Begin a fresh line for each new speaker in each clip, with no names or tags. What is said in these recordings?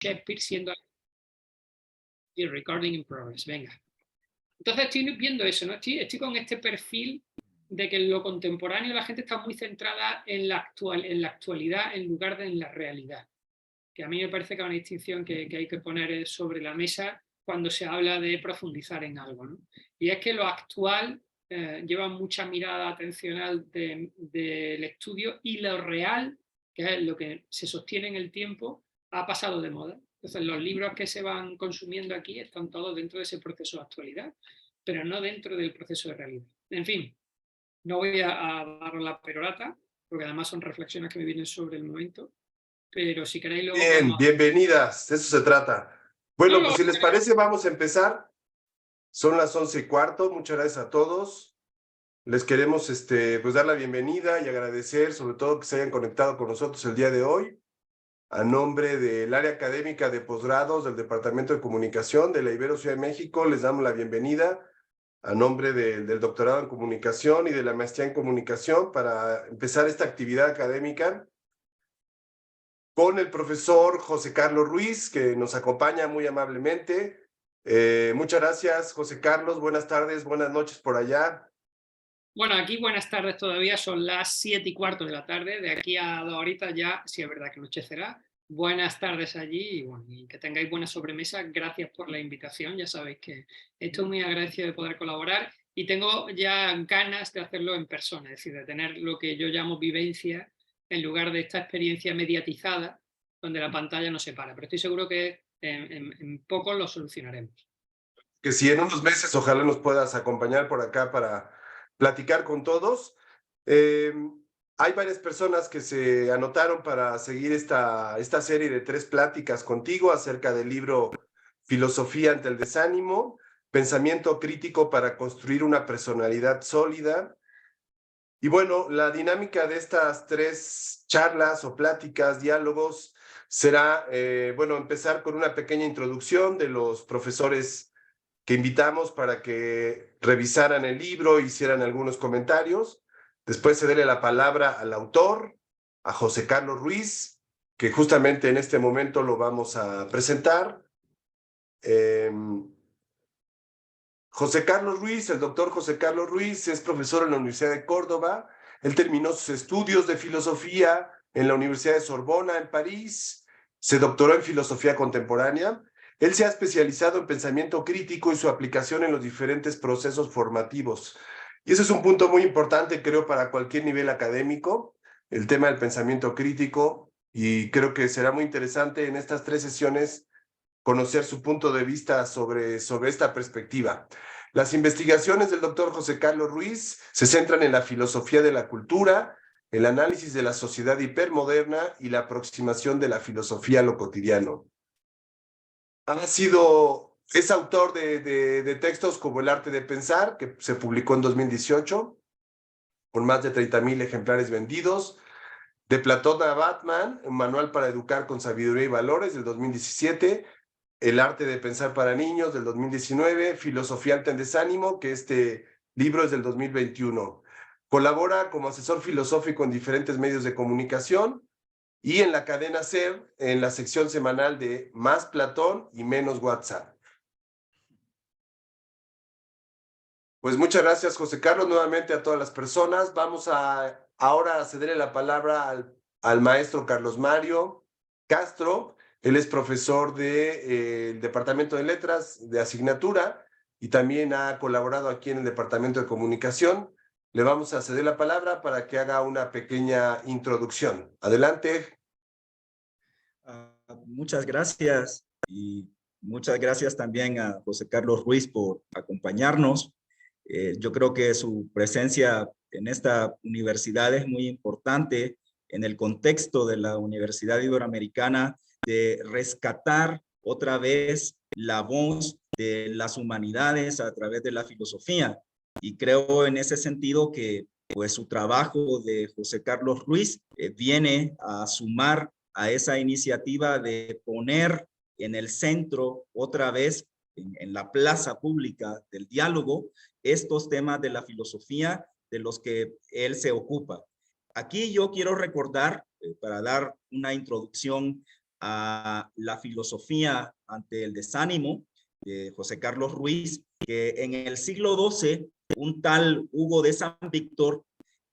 Shakespeare siendo y recording in progress, venga. Entonces estoy viendo eso, ¿no? Estoy con este perfil de que en lo contemporáneo la gente está muy centrada en la actualidad en lugar de en la realidad. Que a mí me parece que es una distinción que hay que poner sobre la mesa cuando se habla de profundizar en algo, ¿no? Y es que lo actual lleva mucha mirada atencional del estudio y lo real, que es lo que se sostiene en el tiempo, ha pasado de moda. Entonces los libros que se van consumiendo aquí están todos dentro de ese proceso de actualidad, pero no dentro del proceso de realidad. En fin, no voy a dar la perorata, porque además son reflexiones que me vienen sobre el momento, pero si queréis luego
Bien,
podemos...
bienvenidas, de eso se trata. Bueno, pues si les parece, vamos a empezar. Son las 11:15, muchas gracias a todos. Les queremos pues dar la bienvenida y agradecer sobre todo que se hayan conectado con nosotros el día de hoy. A nombre del área académica de posgrados del Departamento de Comunicación de la Ibero Ciudad de México, les damos la bienvenida a nombre del doctorado en comunicación y de la maestría en comunicación para empezar esta actividad académica con el profesor José Carlos Ruiz, que nos acompaña muy amablemente. Muchas gracias, José Carlos. Buenas tardes, buenas noches por allá.
Bueno, aquí buenas tardes todavía, son las 7:15 de la tarde, de aquí a 2 horitas ya, sí es verdad que anochecerá. Buenas tardes allí y, bueno, y que tengáis buena sobremesa. Gracias por la invitación, ya sabéis que estoy muy agradecido de poder colaborar y tengo ya ganas de hacerlo en persona, es decir, de tener lo que yo llamo vivencia en lugar de esta experiencia mediatizada donde la pantalla nos separa, pero estoy seguro que en poco lo solucionaremos.
Que si en unos meses ojalá nos puedas acompañar por acá para platicar con todos. Hay varias personas que se anotaron para seguir esta serie de 3 pláticas contigo acerca del libro Filosofía ante el desánimo, pensamiento crítico para construir una personalidad sólida. Y bueno, la dinámica de estas 3 charlas o pláticas, diálogos, será, bueno, empezar con una pequeña introducción de los profesores que invitamos para que revisaran el libro, hicieran algunos comentarios. Después cederle la palabra al autor, a José Carlos Ruiz, que justamente en este momento lo vamos a presentar. José Carlos Ruiz, el doctor José Carlos Ruiz, es profesor en la Universidad de Córdoba. Él terminó sus estudios de filosofía en la Universidad de Sorbona, en París. Se doctoró en filosofía contemporánea. Él se ha especializado en pensamiento crítico y su aplicación en los diferentes procesos formativos. Y ese es un punto muy importante, creo, para cualquier nivel académico, el tema del pensamiento crítico. Y creo que será muy interesante en estas 3 sesiones conocer su punto de vista sobre esta perspectiva. Las investigaciones del doctor José Carlos Ruiz se centran en la filosofía de la cultura, el análisis de la sociedad hipermoderna y la aproximación de la filosofía a lo cotidiano. Es autor de textos como El arte de pensar, que se publicó en 2018, con más de 30,000 ejemplares vendidos, de Platón a Batman, un manual para educar con sabiduría y valores, del 2017, El arte de pensar para niños, del 2019, Filosofía ante el desánimo, que este libro es del 2021. Colabora como asesor filosófico en diferentes medios de comunicación y en la cadena SER, en la sección semanal de Más Platón y Menos WhatsApp. Pues muchas gracias, José Carlos, nuevamente a todas las personas. Vamos ahora a cederle la palabra al maestro Carlos Mario Castro. Él es profesor del Departamento de Letras de asignatura y también ha colaborado aquí en el Departamento de Comunicación. Le vamos a ceder la palabra para que haga una pequeña introducción. Adelante.
Muchas gracias y muchas gracias también a José Carlos Ruiz por acompañarnos. Yo creo que su presencia en esta universidad es muy importante en el contexto de la Universidad Iberoamericana de rescatar otra vez la voz de las humanidades a través de la filosofía. Y creo en ese sentido que pues su trabajo de José Carlos Ruiz viene a sumar a esa iniciativa de poner en el centro otra vez en la plaza pública del diálogo estos temas de la filosofía de los que él se ocupa. Aquí yo quiero recordar, para dar una introducción a La filosofía ante el desánimo, de José Carlos Ruiz, que en el siglo XII, un tal Hugo de San Víctor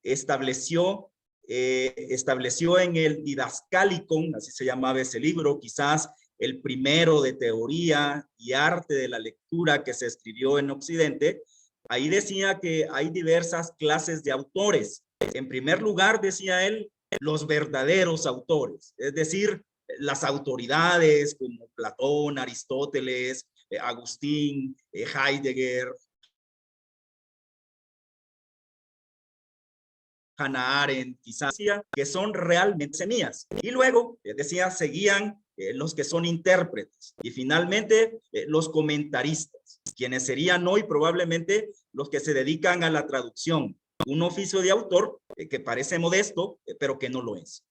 estableció en el Didascalicon, así se llamaba ese libro, quizás el primero de teoría y arte de la lectura que se escribió en Occidente. Ahí decía que hay diversas clases de autores. En primer lugar, decía él, los verdaderos autores, es decir, las autoridades como Platón, Aristóteles, Agustín, Heidegger, Hannah Arendt, quizás, que son realmente semillas. Y luego, decía, seguían los que son intérpretes. Y finalmente, los comentaristas, quienes serían hoy probablemente los que se dedican a la traducción. Un oficio de autor que parece modesto, pero que no lo es.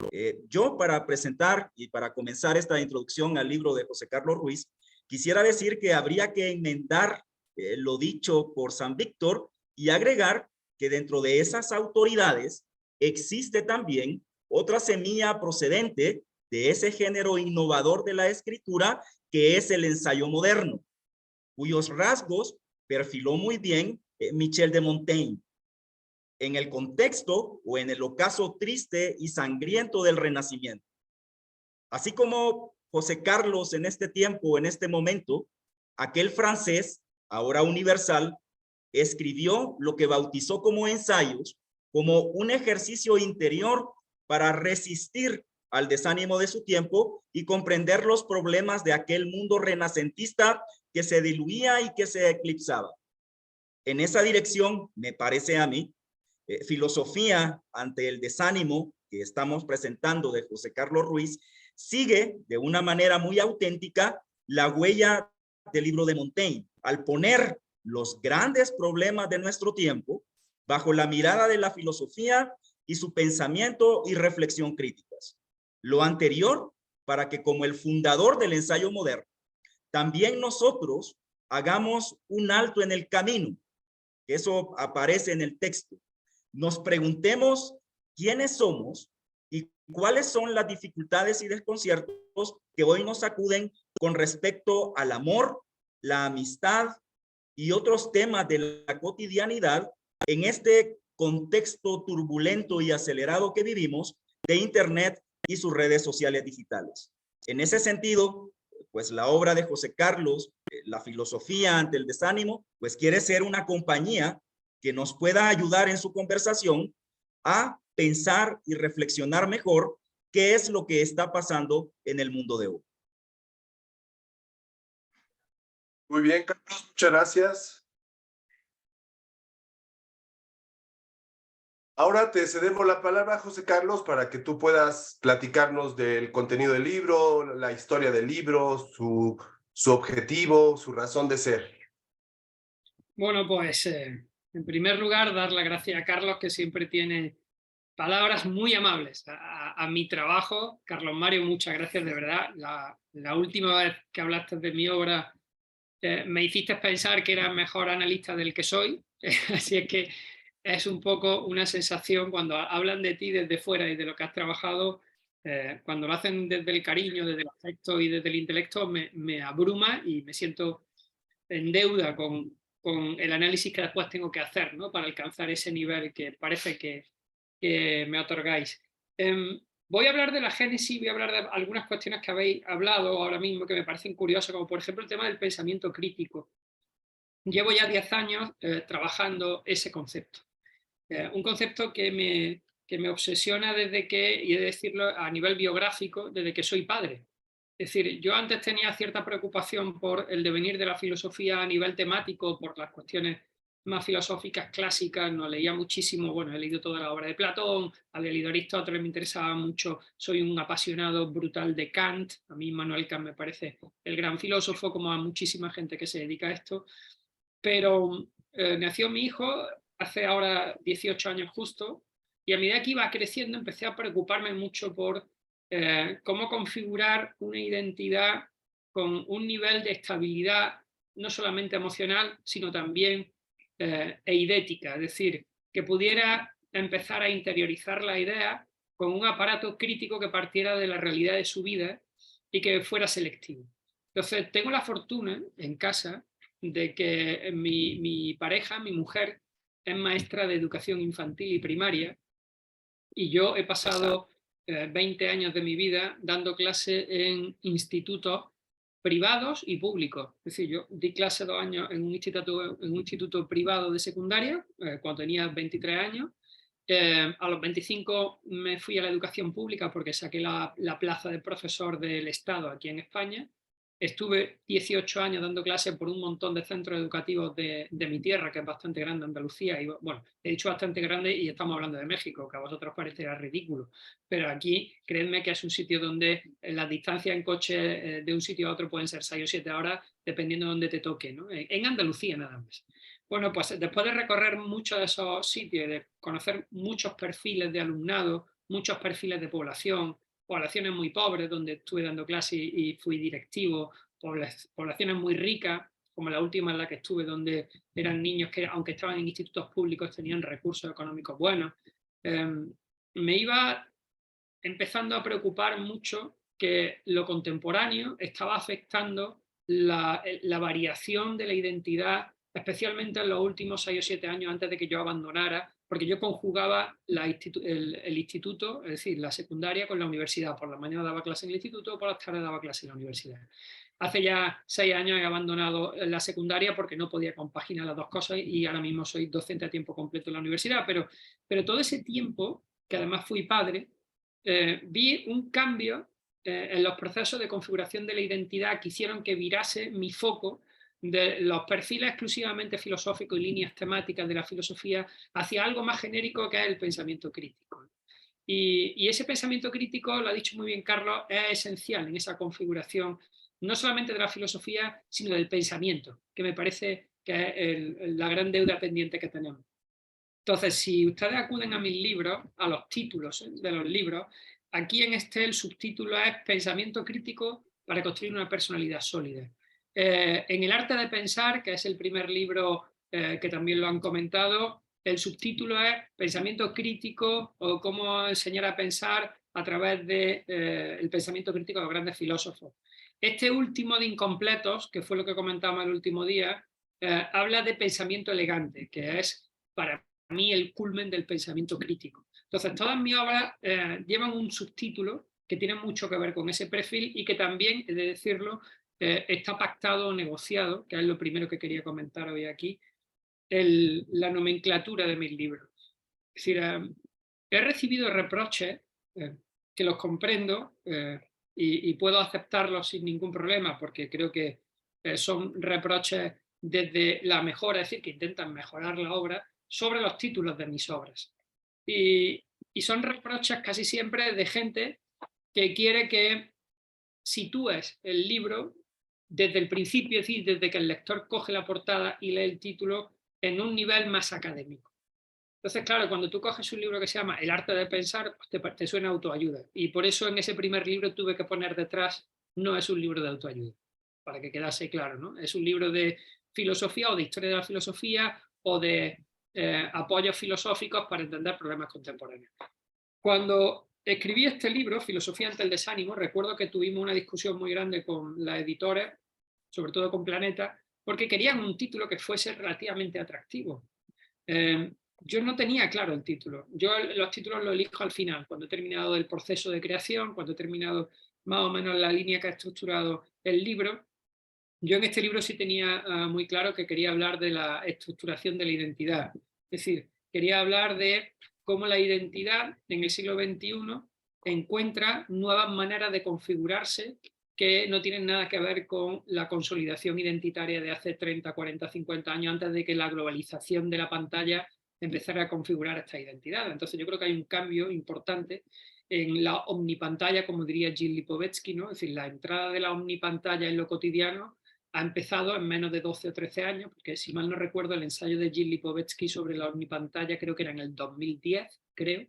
Yo, para presentar y para comenzar esta introducción al libro de José Carlos Ruiz, quisiera decir que habría que enmendar lo dicho por San Víctor y agregar que dentro de esas autoridades existe también otra semilla procedente de ese género innovador de la escritura, que es el ensayo moderno, cuyos rasgos perfiló muy bien Michel de Montaigne. En el contexto o en el ocaso triste y sangriento del Renacimiento. Así como José Carlos en este tiempo, en este momento, aquel francés, ahora universal, escribió lo que bautizó como ensayos, como un ejercicio interior para resistir al desánimo de su tiempo y comprender los problemas de aquel mundo renacentista que se diluía y que se eclipsaba. En esa dirección, me parece a mí, filosofía ante el desánimo que estamos presentando de José Carlos Ruiz sigue de una manera muy auténtica la huella del libro de Montaigne, al poner los grandes problemas de nuestro tiempo bajo la mirada de la filosofía y su pensamiento y reflexión críticas. Lo anterior para que, como el fundador del ensayo moderno, también nosotros hagamos un alto en el camino, que eso aparece en el texto. Nos preguntemos quiénes somos y cuáles son las dificultades y desconciertos que hoy nos sacuden con respecto al amor, la amistad y otros temas de la cotidianidad en este contexto turbulento y acelerado que vivimos de Internet y sus redes sociales digitales. En ese sentido, pues la obra de José Carlos, La filosofía ante el desánimo, pues quiere ser una compañía que nos pueda ayudar en su conversación a pensar y reflexionar mejor qué es lo que está pasando en el mundo de hoy.
Muy bien, Carlos, muchas gracias. Ahora te cedemos la palabra, José Carlos, para que tú puedas platicarnos del contenido del libro, la historia del libro, su objetivo, su razón de ser.
Bueno, pues en primer lugar, dar las gracias a Carlos, que siempre tiene palabras muy amables a mi trabajo. Carlos Mario, muchas gracias, de verdad. La última vez que hablaste de mi obra me hiciste pensar que era mejor analista del que soy, así es que es un poco una sensación cuando hablan de ti desde fuera y de lo que has trabajado, cuando lo hacen desde el cariño, desde el afecto y desde el intelecto, me abruma y me siento en deuda con el análisis que después tengo que hacer, ¿no?, para alcanzar ese nivel que parece que me otorgáis. Voy a hablar de la génesis, voy a hablar de algunas cuestiones que habéis hablado ahora mismo que me parecen curiosas, como por ejemplo el tema del pensamiento crítico. Llevo ya 10 años trabajando ese concepto. Un concepto que me obsesiona desde que, y he de decirlo a nivel biográfico, desde que soy padre. Es decir, yo antes tenía cierta preocupación por el devenir de la filosofía a nivel temático, por las cuestiones más filosóficas clásicas, no leía muchísimo, bueno, he leído toda la obra de Platón, había leído Aristóteles, me interesaba mucho, soy un apasionado brutal de Kant, a mí Immanuel Kant me parece el gran filósofo, como a muchísima gente que se dedica a esto, pero nació mi hijo hace ahora 18 años justo, y a medida que iba creciendo empecé a preocuparme mucho por cómo configurar una identidad con un nivel de estabilidad no solamente emocional, sino también eidética, es decir, que pudiera empezar a interiorizar la idea con un aparato crítico que partiera de la realidad de su vida y que fuera selectivo. Entonces, tengo la fortuna en casa de que mi pareja, mi mujer, es maestra de educación infantil y primaria, y yo he pasado 20 años de mi vida dando clase en institutos privados y públicos. Es decir, yo di clase 2 años en un instituto privado de secundaria, cuando tenía 23 años. A los 25 me fui a la educación pública porque saqué la plaza de profesor del Estado aquí en España. Estuve 18 años dando clases por un montón de centros educativos de mi tierra, que es bastante grande, Andalucía. Y bueno, he dicho bastante grande y estamos hablando de México, que a vosotros parecerá ridículo. Pero aquí, creedme que es un sitio donde las distancias en coche de un sitio a otro pueden ser 6 o 7 horas, dependiendo de dónde te toque, ¿no? En Andalucía nada más. Bueno, pues después de recorrer muchos de esos sitios, de conocer muchos perfiles de alumnado, muchos perfiles de poblaciones muy pobres donde estuve dando clases y fui directivo, poblaciones muy ricas, como la última en la que estuve, donde eran niños que, aunque estaban en institutos públicos, tenían recursos económicos buenos. Me iba empezando a preocupar mucho que lo contemporáneo estaba afectando la variación de la identidad, especialmente en los últimos 6 o 7 años antes de que yo abandonara, porque yo conjugaba el instituto, es decir, la secundaria con la universidad. Por la mañana daba clase en el instituto, por las tardes daba clase en la universidad. Hace ya 6 años he abandonado la secundaria porque no podía compaginar las dos cosas y ahora mismo soy docente a tiempo completo en la universidad, pero todo ese tiempo, que además fui padre, vi un cambio en los procesos de configuración de la identidad que hicieron que virase mi foco de los perfiles exclusivamente filosóficos y líneas temáticas de la filosofía hacia algo más genérico, que es el pensamiento crítico. Y ese pensamiento crítico, lo ha dicho muy bien Carlos, es esencial en esa configuración, no solamente de la filosofía, sino del pensamiento, que me parece que es la gran deuda pendiente que tenemos. Entonces, si ustedes acuden a mis libros, a los títulos de los libros, aquí en este el subtítulo es Pensamiento crítico para construir una personalidad sólida. En El arte de pensar, que es el primer libro que también lo han comentado, el subtítulo es Pensamiento crítico o cómo enseñar a pensar a través del pensamiento crítico de los grandes filósofos. Este último de Incompletos, que fue lo que comentábamos el último día, habla de pensamiento elegante, que es para mí el culmen del pensamiento crítico. Entonces, todas mis obras llevan un subtítulo que tiene mucho que ver con ese perfil y que también, he de decirlo, está pactado o negociado, que es lo primero que quería comentar hoy aquí, la nomenclatura de mis libros. Es decir, he recibido reproches que los comprendo y puedo aceptarlos sin ningún problema, porque creo que son reproches desde la mejora, es decir, que intentan mejorar la obra, sobre los títulos de mis obras. Y son reproches casi siempre de gente que quiere que sitúes el libro desde el principio, es decir, desde que el lector coge la portada y lee el título, en un nivel más académico. Entonces, claro, cuando tú coges un libro que se llama El arte de pensar, pues te suena autoayuda. Y por eso en ese primer libro tuve que poner detrás, no es un libro de autoayuda, para que quedase claro, ¿no? Es un libro de filosofía o de historia de la filosofía o de apoyos filosóficos para entender problemas contemporáneos. Cuando escribí este libro, Filosofía ante el desánimo, recuerdo que tuvimos una discusión muy grande con las editoras, sobre todo con Planeta, porque querían un título que fuese relativamente atractivo. Yo no tenía claro el título. Yo los títulos los elijo al final, cuando he terminado el proceso de creación, cuando he terminado más o menos la línea que ha estructurado el libro. Yo en este libro sí tenía muy claro que quería hablar de la estructuración de la identidad. Es decir, quería hablar de cómo la identidad en el siglo XXI encuentra nuevas maneras de configurarse que no tienen nada que ver con la consolidación identitaria de hace 30, 40, 50 años, antes de que la globalización de la pantalla empezara a configurar esta identidad. Entonces yo creo que hay un cambio importante en la omnipantalla, como diría Gilles Lipovetsky, ¿no? Es decir, la entrada de la omnipantalla en lo cotidiano ha empezado en menos de 12 o 13 años, porque si mal no recuerdo el ensayo de Gilles Lipovetsky sobre la omnipantalla creo que era en el 2010, creo.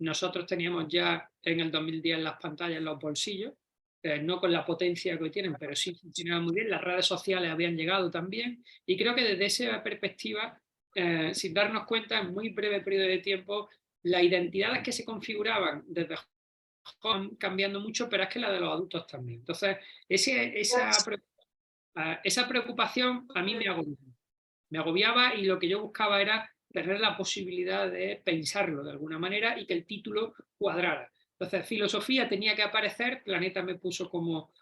Nosotros teníamos ya en el 2010 las pantallas en los bolsillos, no con la potencia que hoy tienen, pero sí funcionaban muy bien. Las redes sociales habían llegado también y creo que desde esa perspectiva, sin darnos cuenta, en muy breve periodo de tiempo, las identidades que se configuraban desde cambiando mucho, pero es que la de los adultos también. Entonces, esa preocupación a mí me agobiaba y lo que yo buscaba era tener la posibilidad de pensarlo de alguna manera y que el título cuadrara. Entonces, filosofía tenía que aparecer, Planeta me puso como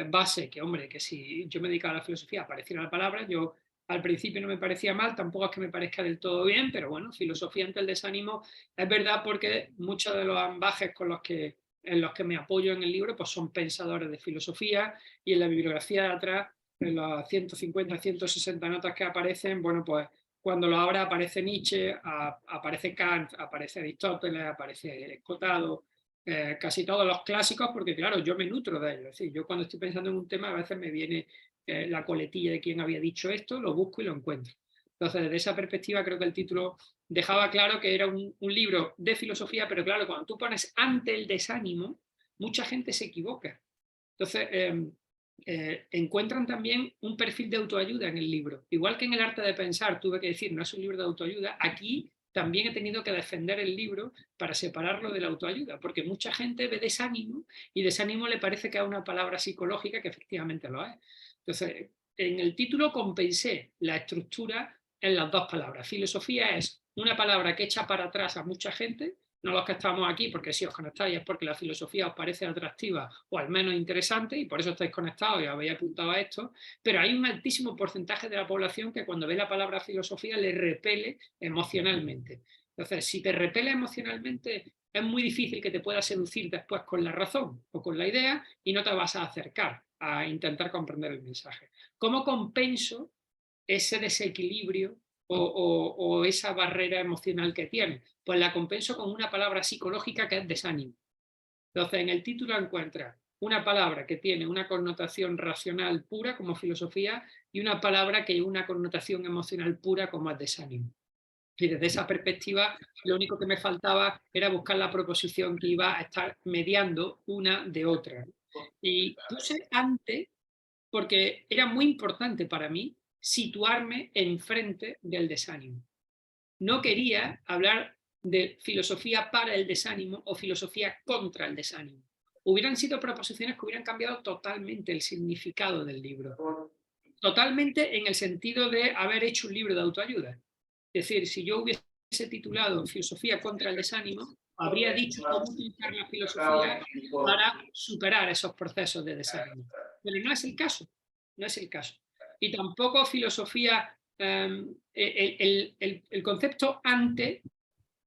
base, que hombre, que si yo me dedicaba a la filosofía apareciera la palabra, yo al principio no me parecía mal, tampoco es que me parezca del todo bien, pero bueno, filosofía ante el desánimo es verdad porque muchos de los ambajes en los que me apoyo en el libro pues son pensadores de filosofía y en la bibliografía de atrás en las 150, 160 notas que aparecen, bueno, pues cuando lo abra aparece Nietzsche, aparece Kant, aparece Aristóteles, aparece Escotado, casi todos los clásicos, porque claro, yo me nutro de ellos. Es decir, yo cuando estoy pensando en un tema a veces me viene la coletilla de quién había dicho esto, lo busco y lo encuentro. Entonces, desde esa perspectiva creo que el título dejaba claro que era un libro de filosofía, pero claro, cuando tú pones ante el desánimo, mucha gente se equivoca. Entonces, encuentran también un perfil de autoayuda en el libro. Igual que en El arte de pensar tuve que decir, no es un libro de autoayuda, aquí también he tenido que defender el libro para separarlo de la autoayuda, porque mucha gente ve desánimo y desánimo le parece que es una palabra psicológica que efectivamente lo es. Entonces, en el título compensé la estructura en las dos palabras. Filosofía es una palabra que echa para atrás a mucha gente, no los que estamos aquí, porque si os conectáis es porque la filosofía os parece atractiva o al menos interesante y por eso estáis conectados y habéis apuntado a esto, pero hay un altísimo porcentaje de la población que cuando ve la palabra filosofía le repele emocionalmente. Entonces, si te repele emocionalmente, es muy difícil que te pueda seducir después con la razón o con la idea y no te vas a acercar a intentar comprender el mensaje. ¿Cómo compenso ese desequilibrio o esa barrera emocional que tiene? Pues la compenso con una palabra psicológica que es desánimo. Entonces, en el título encuentras una palabra que tiene una connotación racional pura como filosofía y una palabra que tiene una connotación emocional pura como es desánimo. Y desde esa perspectiva, lo único que me faltaba era buscar la proposición que iba a estar mediando una de otra. Y puse antes porque era muy importante para mí situarme enfrente del desánimo. No quería hablar de filosofía para el desánimo o filosofía contra el desánimo. Hubieran sido proposiciones que hubieran cambiado totalmente el significado del libro. Totalmente en el sentido de haber hecho un libro de autoayuda. Es decir, si yo hubiese titulado Filosofía contra el desánimo, habría dicho cómo utilizar la filosofía para superar esos procesos de desánimo. Pero no es el caso, no es el caso. Y tampoco filosofía, el concepto ante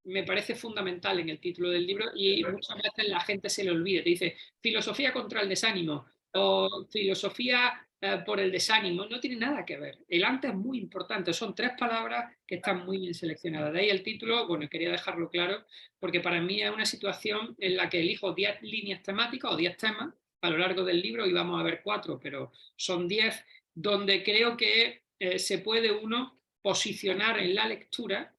me parece fundamental en el título del libro y muchas veces la gente se le olvida. Te dice filosofía contra el desánimo o filosofía por el desánimo. No tiene nada que ver. El antes es muy importante. Son tres palabras que están muy bien seleccionadas. De ahí el título, bueno, quería dejarlo claro, porque para mí es una situación en la que elijo 10 líneas temáticas o 10 temas a lo largo del libro y vamos a ver 4, pero son 10 donde creo que se puede uno posicionar en la lectura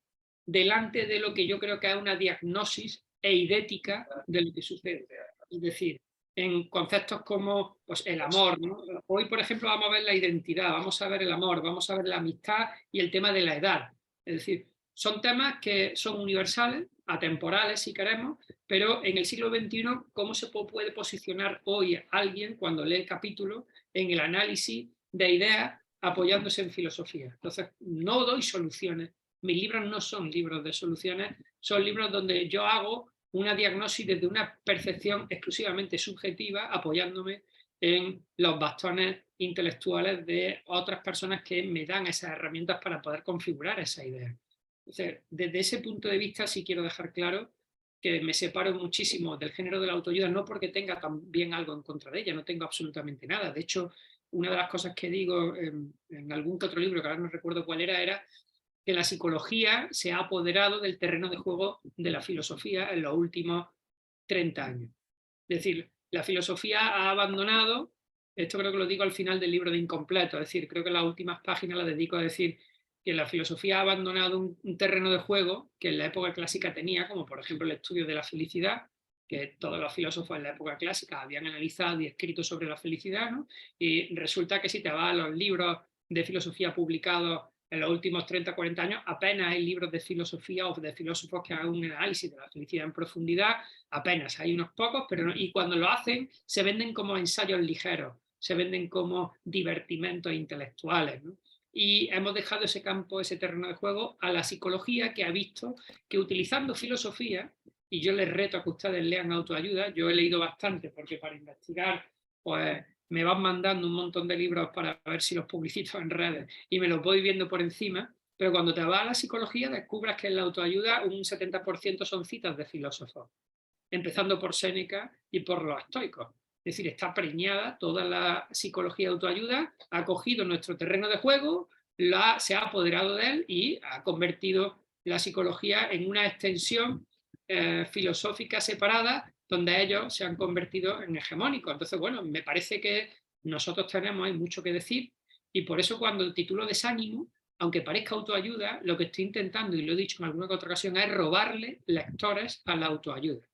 delante de lo que yo creo que es una diagnosis eidética de lo que sucede. Es decir, en conceptos como pues, el amor, ¿no? Hoy, por ejemplo, vamos a ver la identidad, vamos a ver el amor, vamos a ver la amistad y el tema de la edad. Es decir, son temas que son universales, atemporales si queremos, pero en el siglo XXI, ¿cómo se puede posicionar hoy alguien cuando lee el capítulo en el análisis de ideas apoyándose en filosofía? Entonces, no doy soluciones. Mis libros no son libros de soluciones, son libros donde yo hago una diagnosis desde una percepción exclusivamente subjetiva, apoyándome en los bastones intelectuales de otras personas que me dan esas herramientas para poder configurar esa idea. Entonces, desde ese punto de vista sí quiero dejar claro que me separo muchísimo del género de la autoayuda, no porque tenga también algo en contra de ella, no tengo absolutamente nada. De hecho, una de las cosas que digo en algún que otro libro, que ahora no recuerdo cuál era que la psicología se ha apoderado del terreno de juego de la filosofía en los últimos 30 años. Es decir, la filosofía ha abandonado, esto creo que lo digo al final del libro de Incompleto, es decir, creo que las últimas páginas las dedico a decir que la filosofía ha abandonado un terreno de juego que en la época clásica tenía, como por ejemplo el estudio de la felicidad, que todos los filósofos en la época clásica habían analizado y escrito sobre la felicidad, ¿no? Y resulta que si te vas a los libros de filosofía publicados en los últimos 30 o 40 años apenas hay libros de filosofía o de filósofos que hagan un análisis de la felicidad en profundidad, apenas hay unos pocos, pero no, y cuando lo hacen se venden como ensayos ligeros, se venden como divertimentos intelectuales, ¿no? Y hemos dejado ese campo, ese terreno de juego a la psicología, que ha visto que utilizando filosofía, y yo les reto a que ustedes lean autoayuda, yo he leído bastante porque para investigar pues me van mandando un montón de libros para ver si los publicito en redes y me los voy viendo por encima, pero cuando te vas a la psicología descubras que en la autoayuda un 70% son citas de filósofos, empezando por Séneca y por los estoicos. Es decir, está preñada toda la psicología de autoayuda, ha cogido nuestro terreno de juego, se ha apoderado de él y ha convertido la psicología en una extensión filosófica separada, donde ellos se han convertido en hegemónicos. Entonces, bueno, me parece que nosotros hay mucho que decir, y por eso cuando titulo Desánimo, aunque parezca autoayuda, lo que estoy intentando, y lo he dicho en alguna otra ocasión, es robarle lectores a la autoayuda.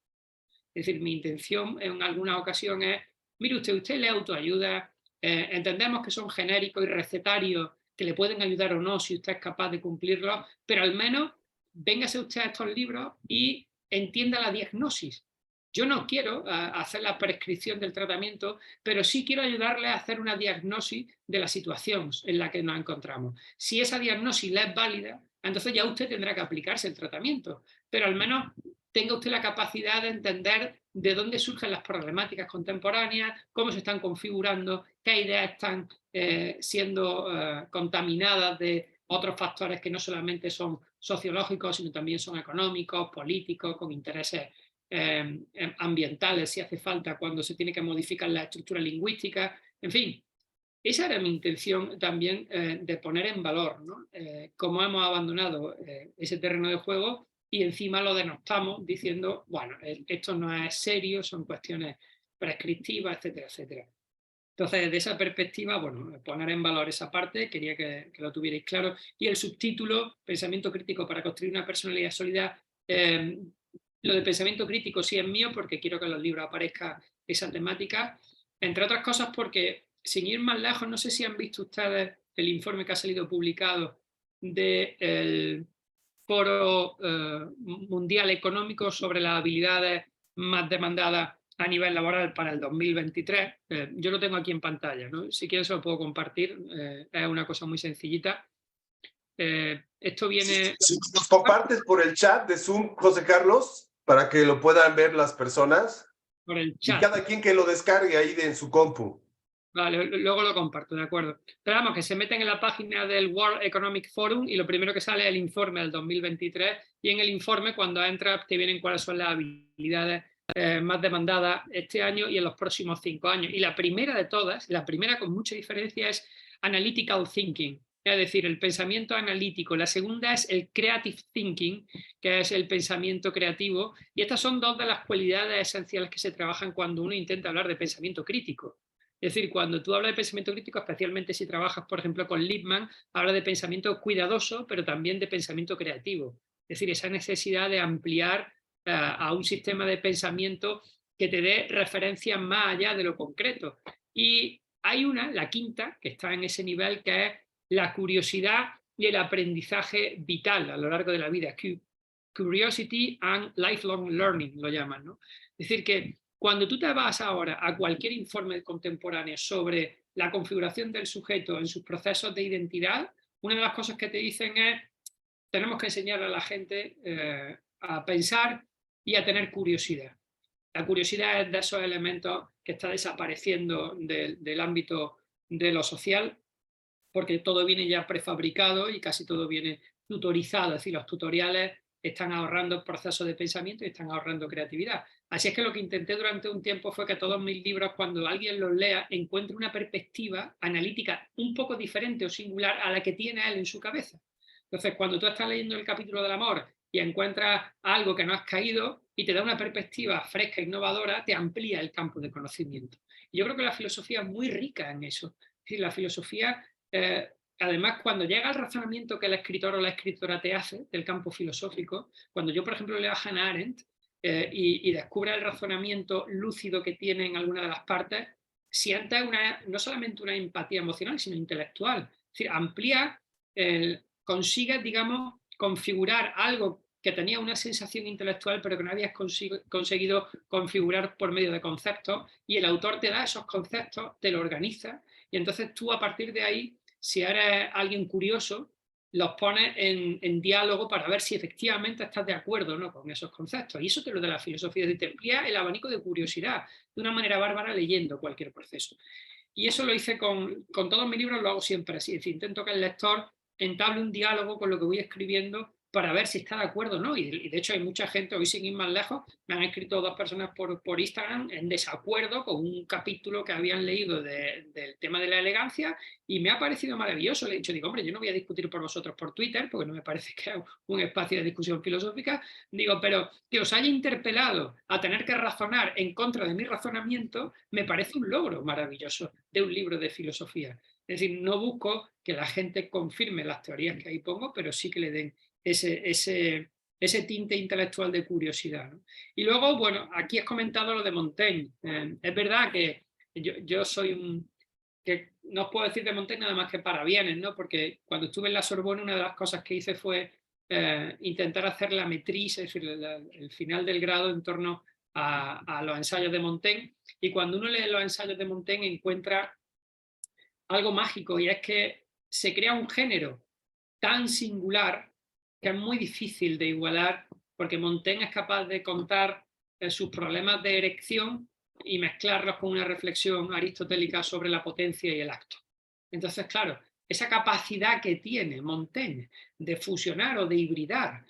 Es decir, mi intención en alguna ocasión es, mire usted lee autoayuda, entendemos que son genéricos y recetarios que le pueden ayudar o no si usted es capaz de cumplirlos, pero al menos véngase usted a estos libros y entienda la diagnosis. Yo no quiero hacer la prescripción del tratamiento, pero sí quiero ayudarle a hacer una diagnosis de la situación en la que nos encontramos. Si esa diagnosis le es válida, entonces ya usted tendrá que aplicarse el tratamiento, pero al menos tenga usted la capacidad de entender de dónde surgen las problemáticas contemporáneas, cómo se están configurando, qué ideas están siendo contaminadas de otros factores que no solamente son sociológicos, sino también son económicos, políticos, con intereses ambientales, si hace falta, cuando se tiene que modificar la estructura lingüística. En fin, esa era mi intención también de poner en valor, ¿no? Cómo hemos abandonado ese terreno de juego y encima lo denostamos diciendo, bueno, esto no es serio, son cuestiones prescriptivas, etcétera, etcétera. Entonces, desde esa perspectiva, bueno, poner en valor esa parte, quería que lo tuvierais claro. Y el subtítulo, Pensamiento crítico para construir una personalidad sólida, lo de pensamiento crítico sí es mío porque quiero que en los libros aparezca esa temática, entre otras cosas porque, sin ir más lejos, no sé si han visto ustedes el informe que ha salido publicado del Foro Mundial Económico sobre las habilidades más demandadas a nivel laboral para el 2023. Yo lo tengo aquí en pantalla, ¿no? Si quieres se lo puedo compartir, es una cosa muy sencillita. Esto viene...
Si nos compartes por el chat de Zoom, José Carlos, para que lo puedan ver las personas.
Por el chat.
Y cada quien que lo descargue ahí en su compu.
Vale, luego lo comparto, de acuerdo. Pero vamos, que se meten en la página del World Economic Forum y lo primero que sale es el informe del 2023, y en el informe, cuando entras, te vienen cuáles son las habilidades más demandadas este año y en los próximos 5 años. Y la primera de todas, la primera con mucha diferencia, es Analytical Thinking, es decir, el pensamiento analítico. La segunda es el Creative Thinking, que es el pensamiento creativo. Y estas son dos de las cualidades esenciales que se trabajan cuando uno intenta hablar de pensamiento crítico. Es decir, cuando tú hablas de pensamiento crítico, especialmente si trabajas, por ejemplo, con Lippmann, habla de pensamiento cuidadoso, pero también de pensamiento creativo. Es decir, esa necesidad de ampliar a un sistema de pensamiento que te dé referencias más allá de lo concreto. Y hay una, la quinta, que está en ese nivel, que es la curiosidad y el aprendizaje vital a lo largo de la vida. Curiosity and lifelong learning lo llaman, ¿no? Es decir, que cuando tú te vas ahora a cualquier informe contemporáneo sobre la configuración del sujeto en sus procesos de identidad, una de las cosas que te dicen es, tenemos que enseñar a la gente a pensar y a tener curiosidad. La curiosidad es de esos elementos que está desapareciendo del ámbito de lo social, porque todo viene ya prefabricado y casi todo viene tutorizado, es decir, los tutoriales están ahorrando procesos de pensamiento y están ahorrando creatividad. Así es que lo que intenté durante un tiempo fue que todos mis libros, cuando alguien los lea, encuentre una perspectiva analítica un poco diferente o singular a la que tiene él en su cabeza. Entonces, cuando tú estás leyendo el capítulo del amor y encuentras algo que no has caído y te da una perspectiva fresca e innovadora, te amplía el campo de conocimiento. Y yo creo que la filosofía es muy rica en eso. Es decir, la filosofía... además, cuando llega al razonamiento que el escritor o la escritora te hace del campo filosófico, cuando yo, por ejemplo, leo a Hannah Arendt y descubre el razonamiento lúcido que tiene en alguna de las partes, siente no solamente una empatía emocional, sino intelectual. Es decir, amplía consigues, digamos, configurar algo que tenía una sensación intelectual, pero que no habías conseguido configurar por medio de conceptos, y el autor te da esos conceptos, te lo organiza, y entonces tú a partir de ahí, si eres alguien curioso, los pones en diálogo para ver si efectivamente estás de acuerdo, ¿no?, con esos conceptos. Y eso te lo da la filosofía, te amplía el abanico de curiosidad de una manera bárbara leyendo cualquier proceso. Y eso lo hice con todos mis libros, lo hago siempre así, es decir, intento que el lector entable un diálogo con lo que voy escribiendo para ver si está de acuerdo o no. Y de hecho hay mucha gente, hoy sin ir más lejos, me han escrito 2 personas por Instagram en desacuerdo con un capítulo que habían leído del tema de la elegancia, y me ha parecido maravilloso. Le he dicho, digo, hombre, yo no voy a discutir por vosotros por Twitter, porque no me parece que es un espacio de discusión filosófica, digo, pero que os haya interpelado a tener que razonar en contra de mi razonamiento, me parece un logro maravilloso de un libro de filosofía. Es decir, no busco que la gente confirme las teorías que ahí pongo, pero sí que le den ese tinte intelectual de curiosidad, ¿no? Y luego, bueno, aquí has comentado lo de Montaigne. Es verdad que yo soy que no os puedo decir de Montaigne nada más que parabienes, ¿no? Porque cuando estuve en la Sorbona, una de las cosas que hice fue intentar hacer la maîtrise, es decir, el final del grado en torno a los ensayos de Montaigne. Y cuando uno lee los ensayos de Montaigne encuentra algo mágico, y es que se crea un género tan singular que es muy difícil de igualar, porque Montaigne es capaz de contar sus problemas de erección y mezclarlos con una reflexión aristotélica sobre la potencia y el acto. Entonces, claro, esa capacidad que tiene Montaigne de fusionar o de hibridar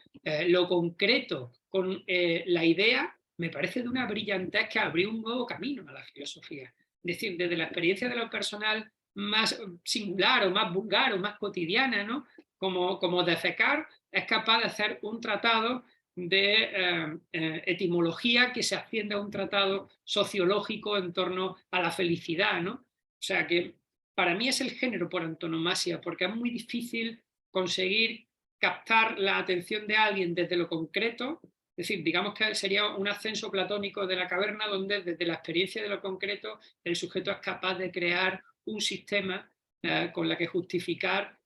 lo concreto con la idea, me parece de una brillantez que abrió un nuevo camino a la filosofía. Es decir, desde la experiencia de lo personal más singular o más vulgar o más cotidiana, ¿no?, como defecar, es capaz de hacer un tratado de etimología que se asciende a un tratado sociológico en torno a la felicidad, ¿no? O sea que para mí es el género por antonomasia, porque es muy difícil conseguir captar la atención de alguien desde lo concreto. Es decir, digamos que sería un ascenso platónico de la caverna, donde desde la experiencia de lo concreto el sujeto es capaz de crear un sistema con la que justificar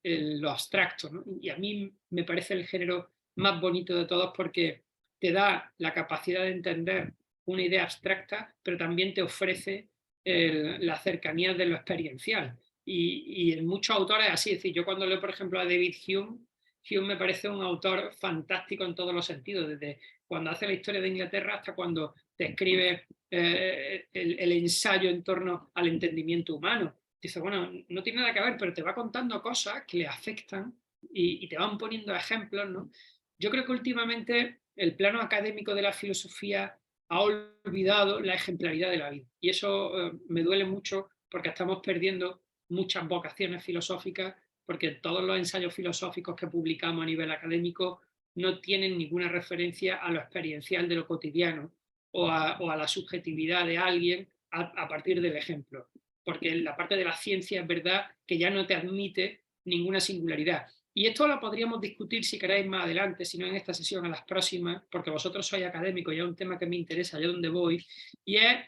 lo abstracto, ¿no? Y a mí me parece el género más bonito de todos, porque te da la capacidad de entender una idea abstracta, pero también te ofrece la cercanía de lo experiencial. Y en muchos autores así, es decir, yo cuando leo, por ejemplo, a David Hume me parece un autor fantástico en todos los sentidos, desde cuando hace la historia de Inglaterra hasta cuando describe el ensayo en torno al entendimiento humano. Dice, bueno, no tiene nada que ver, pero te va contando cosas que le afectan y te van poniendo ejemplos, ¿no? Yo creo que últimamente el plano académico de la filosofía ha olvidado la ejemplaridad de la vida, y eso me duele mucho, porque estamos perdiendo muchas vocaciones filosóficas, porque todos los ensayos filosóficos que publicamos a nivel académico no tienen ninguna referencia a lo experiencial de lo cotidiano o a la subjetividad de alguien a partir del ejemplo, porque la parte de la ciencia es verdad que ya no te admite ninguna singularidad. Y esto lo podríamos discutir, si queréis, más adelante, si no en esta sesión, a las próximas, porque vosotros sois académicos y es un tema que me interesa, allá donde voy, y es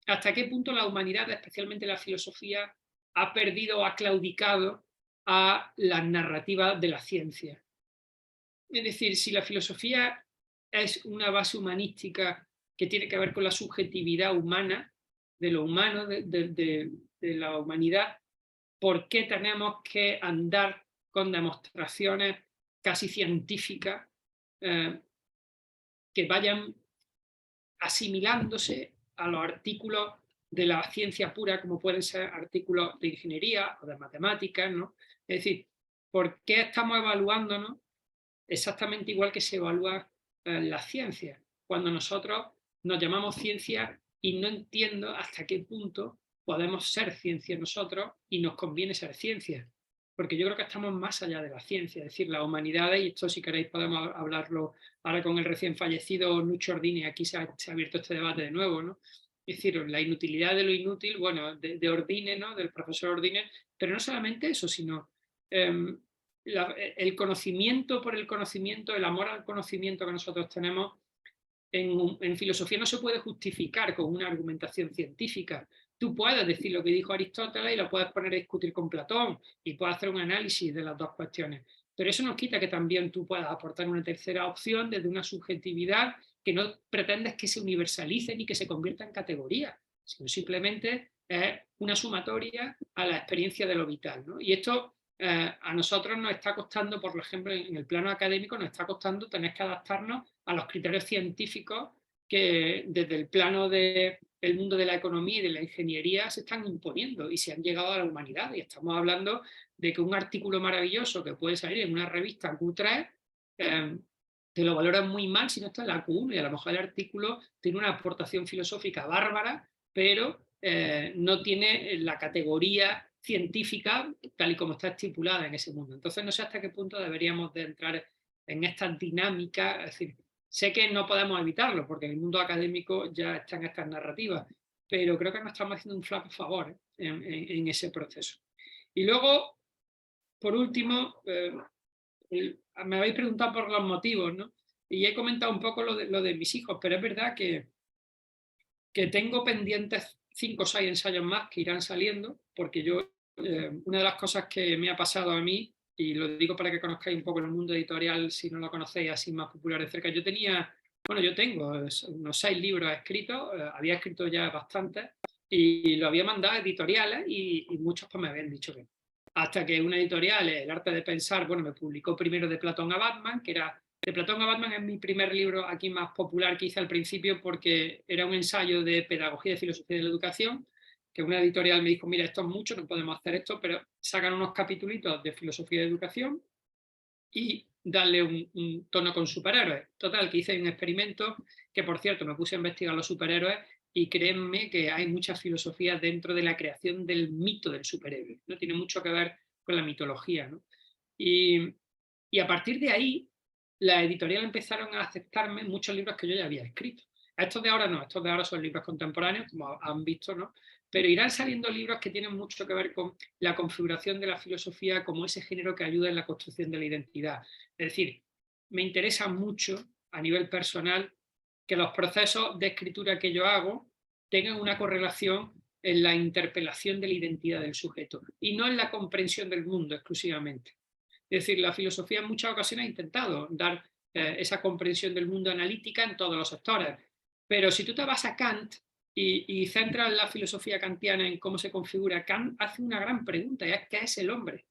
hasta qué punto la humanidad, especialmente la filosofía, ha perdido o ha claudicado a las narrativas de la ciencia. Es decir, si la filosofía es una base humanística que tiene que ver con la subjetividad humana, de lo humano, de la humanidad, ¿por qué tenemos que andar con demostraciones casi científicas que vayan asimilándose a los artículos de la ciencia pura, como pueden ser artículos de ingeniería o de matemáticas, ¿no? Es decir, ¿por qué estamos evaluándonos exactamente igual que se evalúa la ciencia, cuando nosotros nos llamamos ciencia y no entiendo hasta qué punto podemos ser ciencia nosotros y nos conviene ser ciencia? Porque yo creo que estamos más allá de la ciencia, es decir, la humanidad, y esto si queréis podemos hablarlo ahora con el recién fallecido Nuccio Ordine, aquí se ha abierto este debate de nuevo, ¿no? Es decir, la inutilidad de lo inútil, bueno, de Ordine, ¿no?, del profesor Ordine, pero no solamente eso, sino el conocimiento por el conocimiento, el amor al conocimiento que nosotros tenemos en filosofía no se puede justificar con una argumentación científica, tú puedes decir lo que dijo Aristóteles y lo puedes poner a discutir con Platón y puedes hacer un análisis de las dos cuestiones. Pero eso no quita que también tú puedas aportar una tercera opción desde una subjetividad que no pretendes que se universalice ni que se convierta en categoría, sino simplemente es una sumatoria a la experiencia de lo vital, ¿no? Y esto a nosotros nos está costando, por ejemplo, en el plano académico, nos está costando tener que adaptarnos a los criterios científicos que desde el plano del mundo de la economía y de la ingeniería se están imponiendo y se han llegado a la humanidad. Y estamos hablando de que un artículo maravilloso que puede salir en una revista Q3 te lo valoran muy mal si no está en la Q1, y a lo mejor el artículo tiene una aportación filosófica bárbara, pero no tiene la categoría científica tal y como está estipulada en ese mundo. Entonces no sé hasta qué punto deberíamos de entrar en estas dinámicas. Es decir, sé que no podemos evitarlo porque en el mundo académico ya están estas narrativas, pero creo que nos estamos haciendo un flaco favor en ese proceso. Y luego, por último, me habéis preguntado por los motivos, ¿no? Y he comentado un poco lo de mis hijos, pero es verdad que tengo pendientes 5 o 6 ensayos más que irán saliendo, porque yo, una de las cosas que me ha pasado a mí, y lo digo para que conozcáis un poco el mundo editorial, si no lo conocéis así más popular de cerca, yo tengo unos 6 libros escritos, había escrito ya bastantes, y lo había mandado a editoriales, y muchos pues me habían dicho que no. Hasta que una editorial, El arte de pensar, me publicó primero De Platón a Batman, que era... De Platón a Batman es mi primer libro aquí más popular que hice al principio, porque era un ensayo de pedagogía y de filosofía de la educación, que una editorial me dijo, mira, esto es mucho, no podemos hacer esto, pero sacan unos capítulos de filosofía de educación y darle un tono con superhéroes. Total, que hice un experimento que, por cierto, me puse a investigar los superhéroes y créanme que hay muchas filosofías dentro de la creación del mito del superhéroe, ¿no? Tiene mucho que ver con la mitología, ¿no? Y a partir de ahí, las editoriales empezaron a aceptarme muchos libros que yo ya había escrito. Estos de ahora no, estos de ahora son libros contemporáneos, como han visto, ¿no? Pero irán saliendo libros que tienen mucho que ver con la configuración de la filosofía como ese género que ayuda en la construcción de la identidad. Es decir, me interesa mucho a nivel personal que los procesos de escritura que yo hago tengan una correlación en la interpelación de la identidad del sujeto y no en la comprensión del mundo exclusivamente. Es decir, la filosofía en muchas ocasiones ha intentado dar esa comprensión del mundo analítica en todos los sectores, pero si tú te vas a Kant y centras la filosofía kantiana en cómo se configura, Kant hace una gran pregunta, y es ¿qué es el hombre?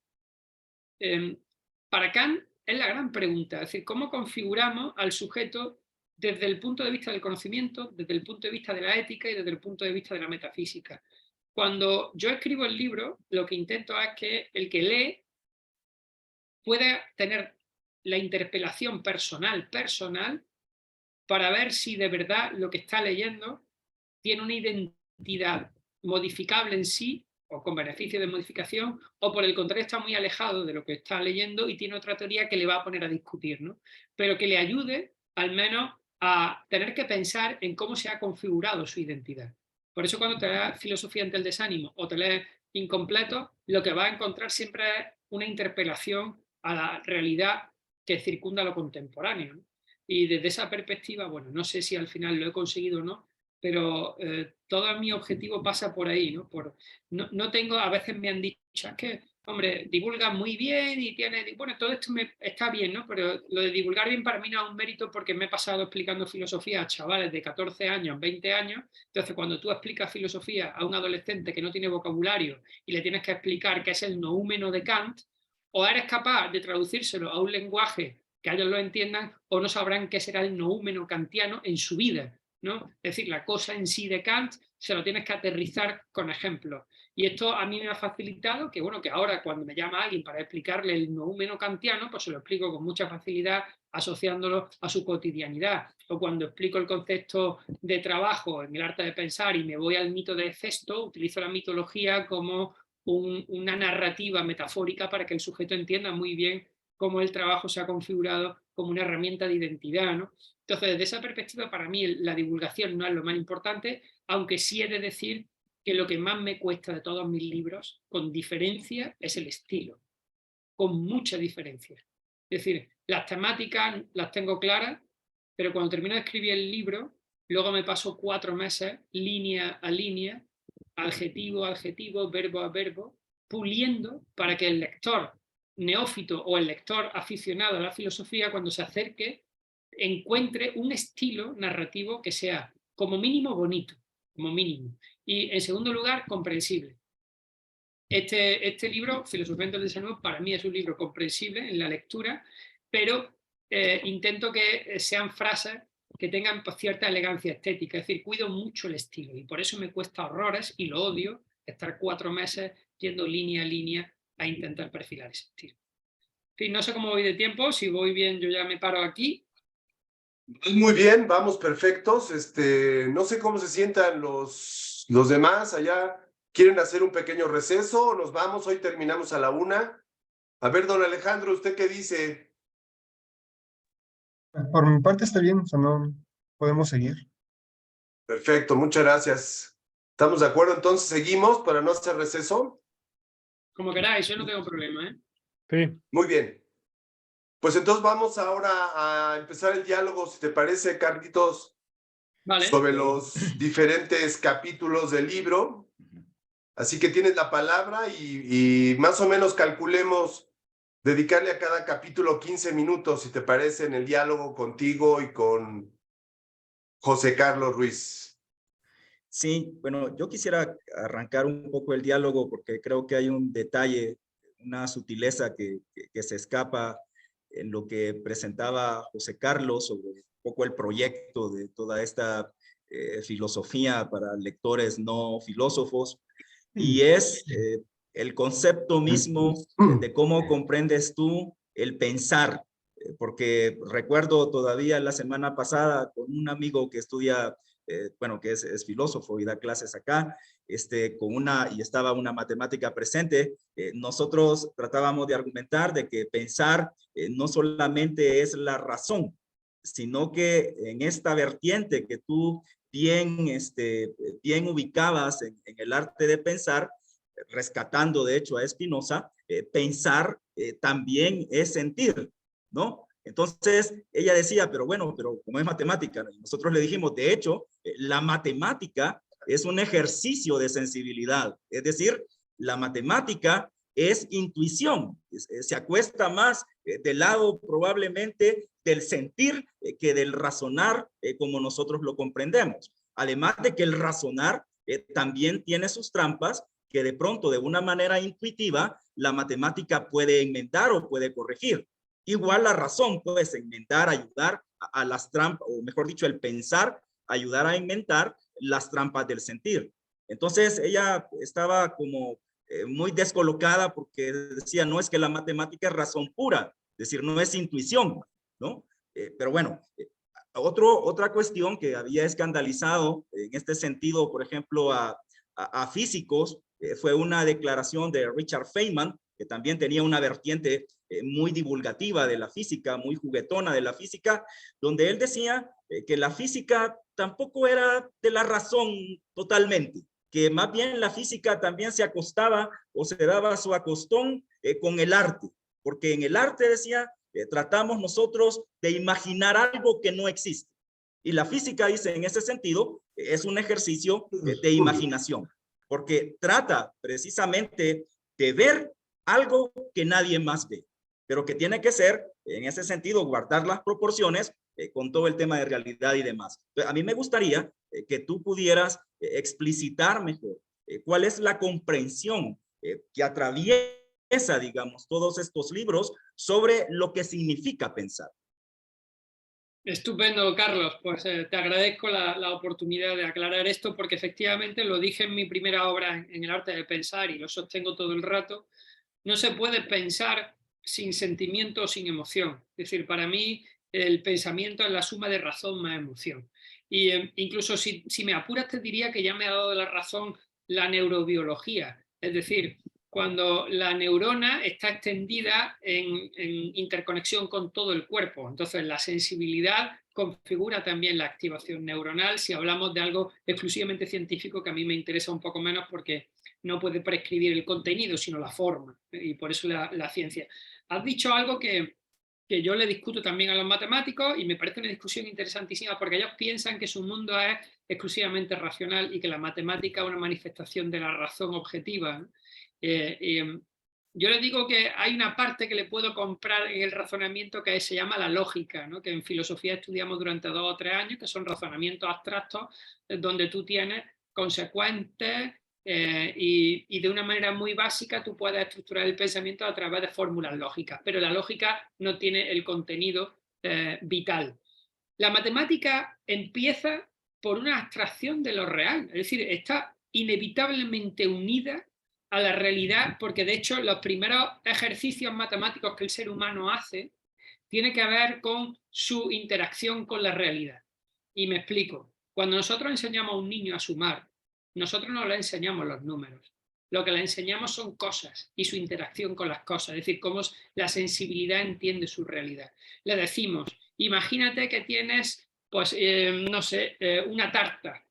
Para Kant es la gran pregunta, es decir, ¿cómo configuramos al sujeto desde el punto de vista del conocimiento, desde el punto de vista de la ética y desde el punto de vista de la metafísica? Cuando yo escribo el libro, lo que intento es que el que lee pueda tener la interpelación personal para ver si de verdad lo que está leyendo tiene una identidad modificable en sí o con beneficio de modificación, o por el contrario está muy alejado de lo que está leyendo y tiene otra teoría que le va a poner a discutir, ¿no? Pero que le ayude al menos a tener que pensar en cómo se ha configurado su identidad. Por eso cuando te lees Filosofía ante el desánimo o te lees Incompleto, lo que vas a encontrar siempre es una interpelación a la realidad que circunda lo contemporáneo, ¿no? Y desde esa perspectiva, no sé si al final lo he conseguido o no, pero todo mi objetivo pasa por ahí, ¿no? No tengo, a veces me han dicho, es que, hombre, divulgas muy bien y tienes, todo esto está bien, ¿no? Pero lo de divulgar bien para mí no es un mérito porque me he pasado explicando filosofía a chavales de 14 años, 20 años, entonces cuando tú explicas filosofía a un adolescente que no tiene vocabulario y le tienes que explicar qué es el noúmeno de Kant, o eres capaz de traducírselo a un lenguaje que ellos lo entiendan, o no sabrán qué será el noúmeno kantiano en su vida, ¿no? Es decir, la cosa en sí de Kant se lo tienes que aterrizar con ejemplos. Y esto a mí me ha facilitado que, que ahora cuando me llama alguien para explicarle el noúmeno kantiano, pues se lo explico con mucha facilidad asociándolo a su cotidianidad. O cuando explico el concepto de trabajo en el arte de pensar y me voy al mito de Hefesto, utilizo la mitología como una narrativa metafórica para que el sujeto entienda muy bien cómo el trabajo se ha configurado como una herramienta de identidad, ¿no? Entonces, desde esa perspectiva, para mí la divulgación no es lo más importante, aunque sí he de decir que lo que más me cuesta de todos mis libros, con diferencia, es el estilo, con mucha diferencia. Es decir, las temáticas las tengo claras, pero cuando termino de escribir el libro, luego me paso 4 meses, línea a línea, adjetivo a adjetivo, verbo a verbo, puliendo para que el lector neófito o el lector aficionado a la filosofía, cuando se acerque, encuentre un estilo narrativo que sea como mínimo bonito, como mínimo, y en segundo lugar comprensible. Este libro, Filosofía del Desarrollo, para mí es un libro comprensible en la lectura, pero intento que sean frases que tengan cierta elegancia estética, es decir, cuido mucho el estilo y por eso me cuesta horrores y lo odio estar 4 meses yendo línea a línea a intentar perfilar ese estilo. En fin, no sé cómo voy de tiempo, si voy bien yo ya me paro aquí.
Muy bien, vamos perfectos. No sé cómo se sientan los demás allá. ¿Quieren hacer un pequeño receso o nos vamos? Hoy terminamos a la 1. A ver, don Alejandro, ¿usted qué dice?
Por mi parte está bien, o sea, no podemos seguir.
Perfecto, muchas gracias. ¿Estamos de acuerdo? Entonces, ¿seguimos para no hacer receso?
Como queráis, yo no tengo problema, ¿eh?
Sí.
Muy bien. Pues entonces vamos ahora a empezar el diálogo, si te parece, Carlitos,
Vale.
sobre los diferentes capítulos del libro. Así que tienes la palabra y más o menos calculemos dedicarle a cada capítulo 15 minutos, si te parece, en el diálogo contigo y con José Carlos Ruiz.
Sí, bueno, yo quisiera arrancar un poco el diálogo porque creo que hay un detalle, una sutileza que se escapa en lo que presentaba José Carlos sobre un poco el proyecto de toda esta filosofía para lectores no filósofos, y es el concepto mismo de cómo comprendes tú el pensar, porque recuerdo todavía la semana pasada con un amigo que estudia bueno, que es filósofo y da clases acá, y estaba una matemática presente, nosotros tratábamos de argumentar de que pensar no solamente es la razón, sino que en esta vertiente que tú bien, bien ubicabas en el arte de pensar, rescatando de hecho a Spinoza, pensar también es sentir, ¿no? Entonces ella decía, pero bueno, pero como es matemática, nosotros le dijimos, de hecho, la matemática es un ejercicio de sensibilidad, es decir, la matemática es intuición, se acuesta más del lado probablemente del sentir que del razonar como nosotros lo comprendemos. Además de que el razonar también tiene sus trampas que de pronto de una manera intuitiva la matemática puede enmendar o puede corregir. Igual la razón puede enmendar, ayudar a las trampas, o mejor dicho, el pensar, ayudar a inventar las trampas del sentir. Entonces ella estaba como muy descolocada porque decía, no es que la matemática es razón pura, es decir, no es intuición, ¿no? Pero bueno, otra cuestión que había escandalizado en este sentido, por ejemplo, a físicos, fue una declaración de Richard Feynman, que también tenía una vertiente muy divulgativa de la física, muy juguetona de la física, donde él decía que la física tampoco era de la razón totalmente, que más bien la física también se acostaba o se daba su acostón con el arte, porque en el arte, decía, tratamos nosotros de imaginar algo que no existe. Y la física, dice, en ese sentido, es un ejercicio de imaginación, porque trata precisamente de ver algo que nadie más ve, pero que tiene que ser, en ese sentido, guardar las proporciones con todo el tema de realidad y demás. Entonces, a mí me gustaría que tú pudieras explicitar mejor cuál es la comprensión que atraviesa, digamos, todos estos libros sobre lo que significa pensar.
Estupendo, Carlos. Pues te agradezco la oportunidad de aclarar esto porque efectivamente lo dije en mi primera obra en el arte de pensar y lo sostengo todo el rato. No se puede pensar sin sentimiento o sin emoción. Es decir, para mí el pensamiento es la suma de razón más emoción. Y incluso si me apuras te diría que ya me ha dado la razón la neurobiología. Es decir, cuando la neurona está extendida en interconexión con todo el cuerpo. Entonces, la sensibilidad configura también la activación neuronal si hablamos de algo exclusivamente científico que a mí me interesa un poco menos porque no puede prescribir el contenido, sino la forma, y por eso la ciencia. Has dicho algo que que yo le discuto también a los matemáticos y me parece una discusión interesantísima porque ellos piensan que su mundo es exclusivamente racional y que la matemática es una manifestación de la razón objetiva, ¿no? Yo les digo que hay una parte que le puedo comprar en el razonamiento que se llama la lógica, ¿no? Que en filosofía estudiamos durante 2 o 3 años, que son razonamientos abstractos donde tú tienes consecuentes y de una manera muy básica tú puedes estructurar el pensamiento a través de fórmulas lógicas, pero la lógica no tiene el contenido vital. La matemática empieza por una abstracción de lo real, es decir, está inevitablemente unida a la realidad, porque de hecho los primeros ejercicios matemáticos que el ser humano hace tienen que ver con su interacción con la realidad. Y me explico. Cuando nosotros enseñamos a un niño a sumar, nosotros no le enseñamos los números. Lo que le enseñamos son cosas y su interacción con las cosas, es decir, cómo la sensibilidad entiende su realidad. Le decimos, imagínate que tienes, pues, no sé, una tarta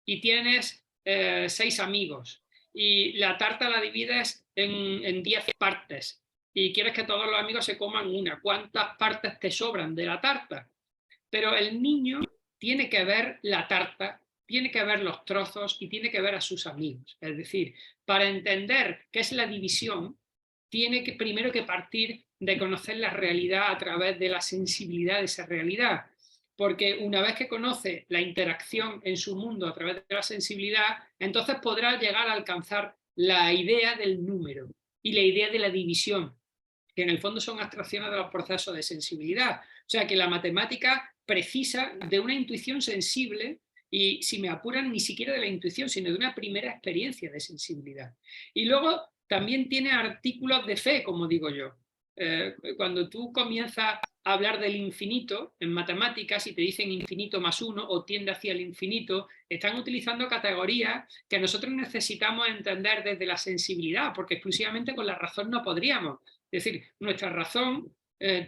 y tienes 6 amigos y la tarta la divides en 10 partes y quieres que todos los amigos se coman una. ¿Cuántas partes te sobran de la tarta? Pero el niño tiene que ver la tarta, tiene que ver los trozos y tiene que ver a sus amigos. Es decir, para entender qué es la división, tiene que primero que partir de conocer la realidad a través de la sensibilidad de esa realidad. Porque una vez que conoce la interacción en su mundo a través de la sensibilidad, entonces podrá llegar a alcanzar la idea del número y la idea de la división, que en el fondo son abstracciones de los procesos de sensibilidad. O sea que la matemática precisa de una intuición sensible y, si me apuran, ni siquiera de la intuición, sino de una primera experiencia de sensibilidad. Y luego también tiene artículos de fe, como digo yo. Cuando tú comienzas a hablar del infinito en matemáticas y te dicen infinito más 1 o tiende hacia el infinito, están utilizando categorías que nosotros necesitamos entender desde la sensibilidad, porque exclusivamente con la razón no podríamos. Es decir, nuestra razón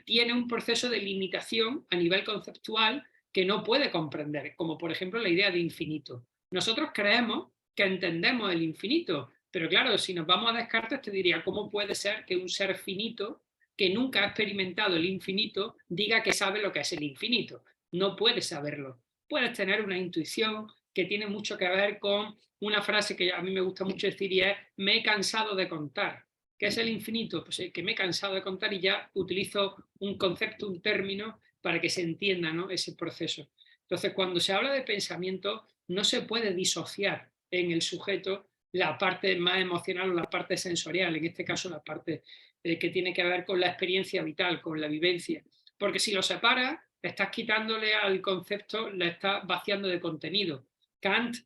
tiene un proceso de limitación a nivel conceptual que no puede comprender, como por ejemplo la idea de infinito. Nosotros creemos que entendemos el infinito, pero claro, si nos vamos a Descartes te diría, ¿cómo puede ser que un ser finito que nunca ha experimentado el infinito diga que sabe lo que es el infinito? No puedes saberlo. Puedes tener una intuición que tiene mucho que ver con una frase que a mí me gusta mucho decir y es, me he cansado de contar. ¿Qué es el infinito? Pues que me he cansado de contar y ya utilizo un concepto, un término para que se entienda, ¿no?, ese proceso. Entonces, cuando se habla de pensamiento, no se puede disociar en el sujeto la parte más emocional o la parte sensorial, en este caso la parte que tiene que ver con la experiencia vital, con la vivencia. Porque si lo separas, estás quitándole al concepto, le estás vaciando de contenido. Kant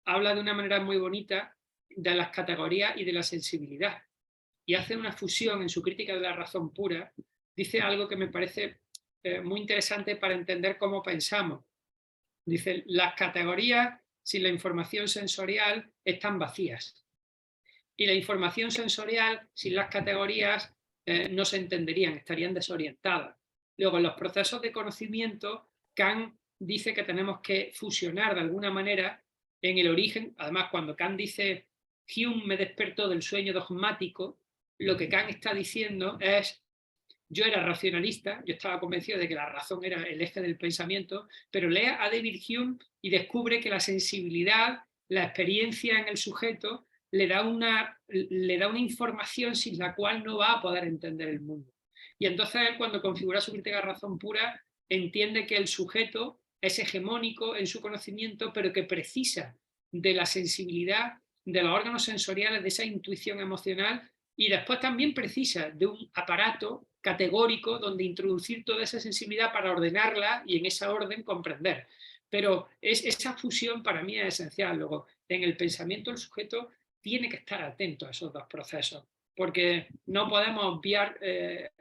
habla de una manera muy bonita de las categorías y de la sensibilidad. Y hace una fusión en su crítica de la razón pura, dice algo que me parece muy interesante para entender cómo pensamos. Dice, las categorías sin la información sensorial están vacías. Y la información sensorial sin las categorías no se entenderían, estarían desorientadas. Luego, en los procesos de conocimiento, Kant dice que tenemos que fusionar de alguna manera en el origen. Además, cuando Kant dice Hume me despertó del sueño dogmático, lo que Kant está diciendo es, yo era racionalista, yo estaba convencido de que la razón era el eje del pensamiento, pero lea a David Hume y descubre que la sensibilidad, la experiencia en el sujeto, le da una información sin la cual no va a poder entender el mundo. Y entonces él, cuando configura su crítica de razón pura, entiende que el sujeto es hegemónico en su conocimiento, pero que precisa de la sensibilidad, de los órganos sensoriales, de esa intuición emocional, y después también precisa de un aparato categórico donde introducir toda esa sensibilidad para ordenarla y en esa orden comprender. Pero esa fusión para mí es esencial. Luego, en el pensamiento el sujeto tiene que estar atento a esos dos procesos, porque no podemos obviar,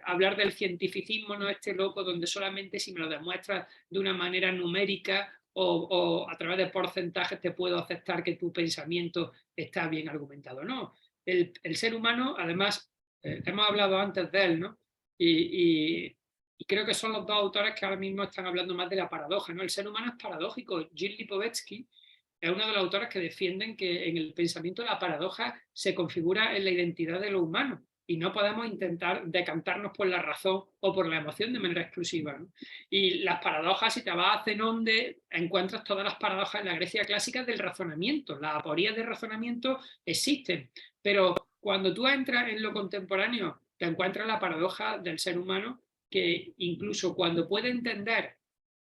hablar del cientificismo, no este loco donde solamente si me lo demuestras de una manera numérica o a través de porcentajes te puedo aceptar que tu pensamiento está bien argumentado. No, el ser humano, además, hemos hablado antes de él, ¿no? Y creo que son los dos autores que ahora mismo están hablando más de la paradoja, ¿no? El ser humano es paradójico. Gilles Lipovetsky es uno de los autores que defienden que en el pensamiento la paradoja se configura en la identidad de lo humano. y no podemos intentar decantarnos por la razón o por la emoción de manera exclusiva, ¿no? Y las paradojas, si te vas a Zenón, encuentras todas las paradojas en la Grecia clásica del razonamiento. Las aporías de razonamiento existen, pero cuando tú entras en lo contemporáneo, te encuentras la paradoja del ser humano, que incluso cuando puede entender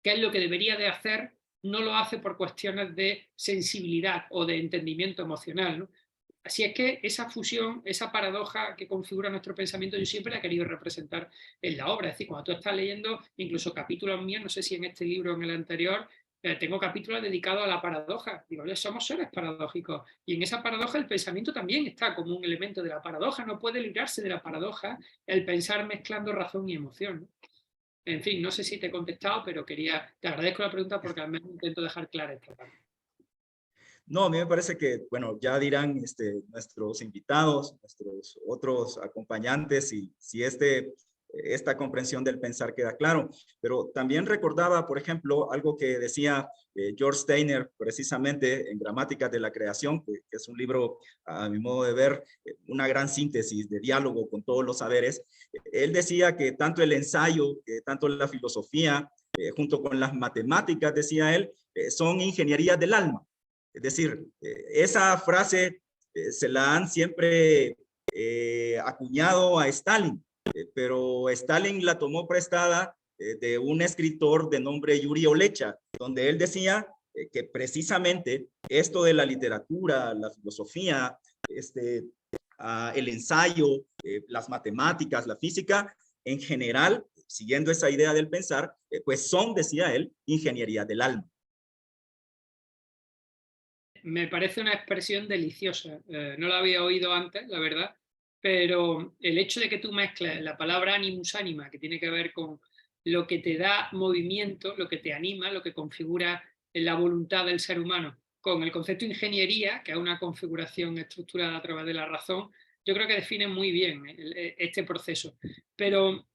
qué es lo que debería de hacer, no lo hace por cuestiones de sensibilidad o de entendimiento emocional, ¿no? Así es que esa fusión, esa paradoja que configura nuestro pensamiento, yo siempre la he querido representar en la obra. Es decir, cuando tú estás leyendo incluso capítulos míos, no sé si en este libro o en el anterior, tengo capítulos dedicados a la paradoja. Digo, somos seres paradójicos. Y en esa paradoja el pensamiento también está como un elemento de la paradoja. No puede librarse de la paradoja el pensar mezclando razón y emoción, ¿no? En fin, no sé si te he contestado, pero te agradezco la pregunta porque al menos intento dejar clara esta parte.
No, a mí me parece que, bueno, ya dirán nuestros invitados, nuestros otros acompañantes, si esta comprensión del pensar queda claro. Pero también recordaba, por ejemplo, algo que decía George Steiner, precisamente en Gramáticas de la Creación, que es un libro, a mi modo de ver, una gran síntesis de diálogo con todos los saberes. Él decía que tanto el ensayo, que tanto la filosofía, junto con las matemáticas, decía él, son ingenierías del alma. Es decir, esa frase se la han siempre acuñado a Stalin, pero Stalin la tomó prestada de un escritor de nombre Yuri Olecha, donde él decía que precisamente esto de la literatura, la filosofía, el ensayo, las matemáticas, la física, en general, siguiendo esa idea del pensar, pues son, decía él, ingeniería del alma.
Me parece una expresión deliciosa. No la había oído antes, la verdad, pero el hecho de que tú mezcles la palabra animus anima, que tiene que ver con lo que te da movimiento, lo que te anima, lo que configura la voluntad del ser humano, con el concepto de ingeniería, que es una configuración estructurada a través de la razón, yo creo que define muy bien este proceso. Pero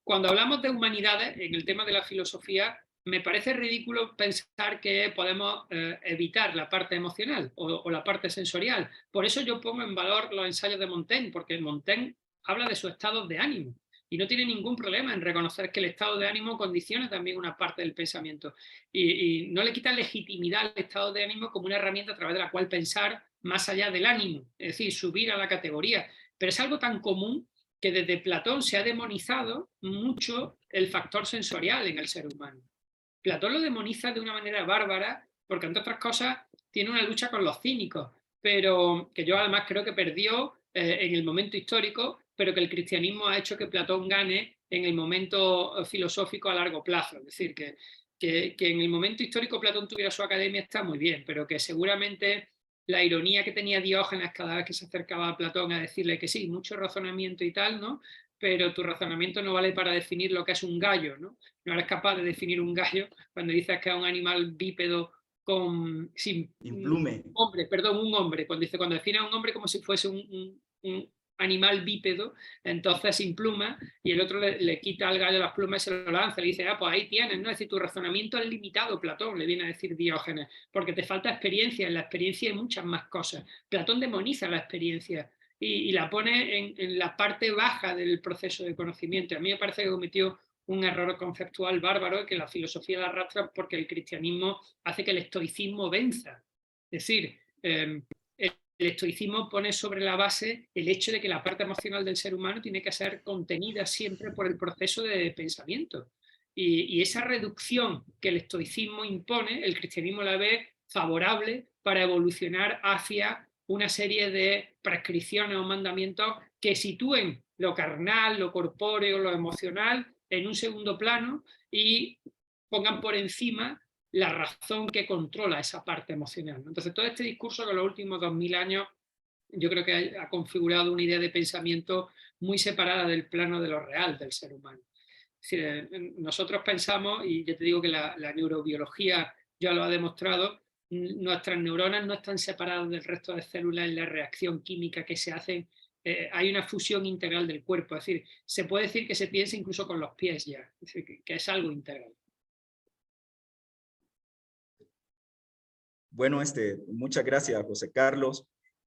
cuando hablamos de humanidades, en el tema de la filosofía, me parece ridículo pensar que podemos evitar la parte emocional o la parte sensorial. Por eso yo pongo en valor los ensayos de Montaigne, porque Montaigne habla de su estado de ánimo y no tiene ningún problema en reconocer que el estado de ánimo condiciona también una parte del pensamiento y no le quita legitimidad al estado de ánimo como una herramienta a través de la cual pensar más allá del ánimo, es decir, subir a la categoría. Pero es algo tan común que desde Platón se ha demonizado mucho el factor sensorial en el ser humano. Platón lo demoniza de una manera bárbara porque, entre otras cosas, tiene una lucha con los cínicos, pero que yo además creo que perdió en el momento histórico, pero que el cristianismo ha hecho que Platón gane en el momento filosófico a largo plazo. Es decir, que en el momento histórico Platón tuviera su academia está muy bien, pero que seguramente la ironía que tenía Diógenes cada vez que se acercaba a Platón a decirle que sí, mucho razonamiento y tal, ¿no? Pero tu razonamiento no vale para definir lo que es un gallo, ¿no? No eres capaz de definir un gallo cuando dices que es un animal bípedo sin
Implume.
un hombre. Cuando define a un hombre como si fuese un animal bípedo, entonces sin pluma, y el otro le quita al gallo las plumas y se lo lanza, le dice, pues ahí tienes, ¿no? Es decir, tu razonamiento es limitado, Platón, le viene a decir Diógenes, porque te falta experiencia, en la experiencia hay muchas más cosas. Platón demoniza la experiencia y la pone en la parte baja del proceso de conocimiento. A mí me parece que cometió un error conceptual bárbaro que la filosofía la arrastra porque el cristianismo hace que el estoicismo venza. Es decir, el estoicismo pone sobre la base el hecho de que la parte emocional del ser humano tiene que ser contenida siempre por el proceso de pensamiento. Y esa reducción que el estoicismo impone, el cristianismo la ve favorable para evolucionar hacia una serie de prescripciones o mandamientos que sitúen lo carnal, lo corpóreo, lo emocional en un segundo plano y pongan por encima la razón que controla esa parte emocional. Entonces, todo este discurso que en los últimos 2000 años yo creo que ha configurado una idea de pensamiento muy separada del plano de lo real del ser humano. Es decir, nosotros pensamos, y yo te digo que la neurobiología ya lo ha demostrado, nuestras neuronas no están separadas del resto de células en la reacción química que se hace. Hay una fusión integral del cuerpo, es decir, se puede decir que se piensa incluso con los pies ya, es decir, que es algo integral.
Bueno, muchas gracias, José Carlos.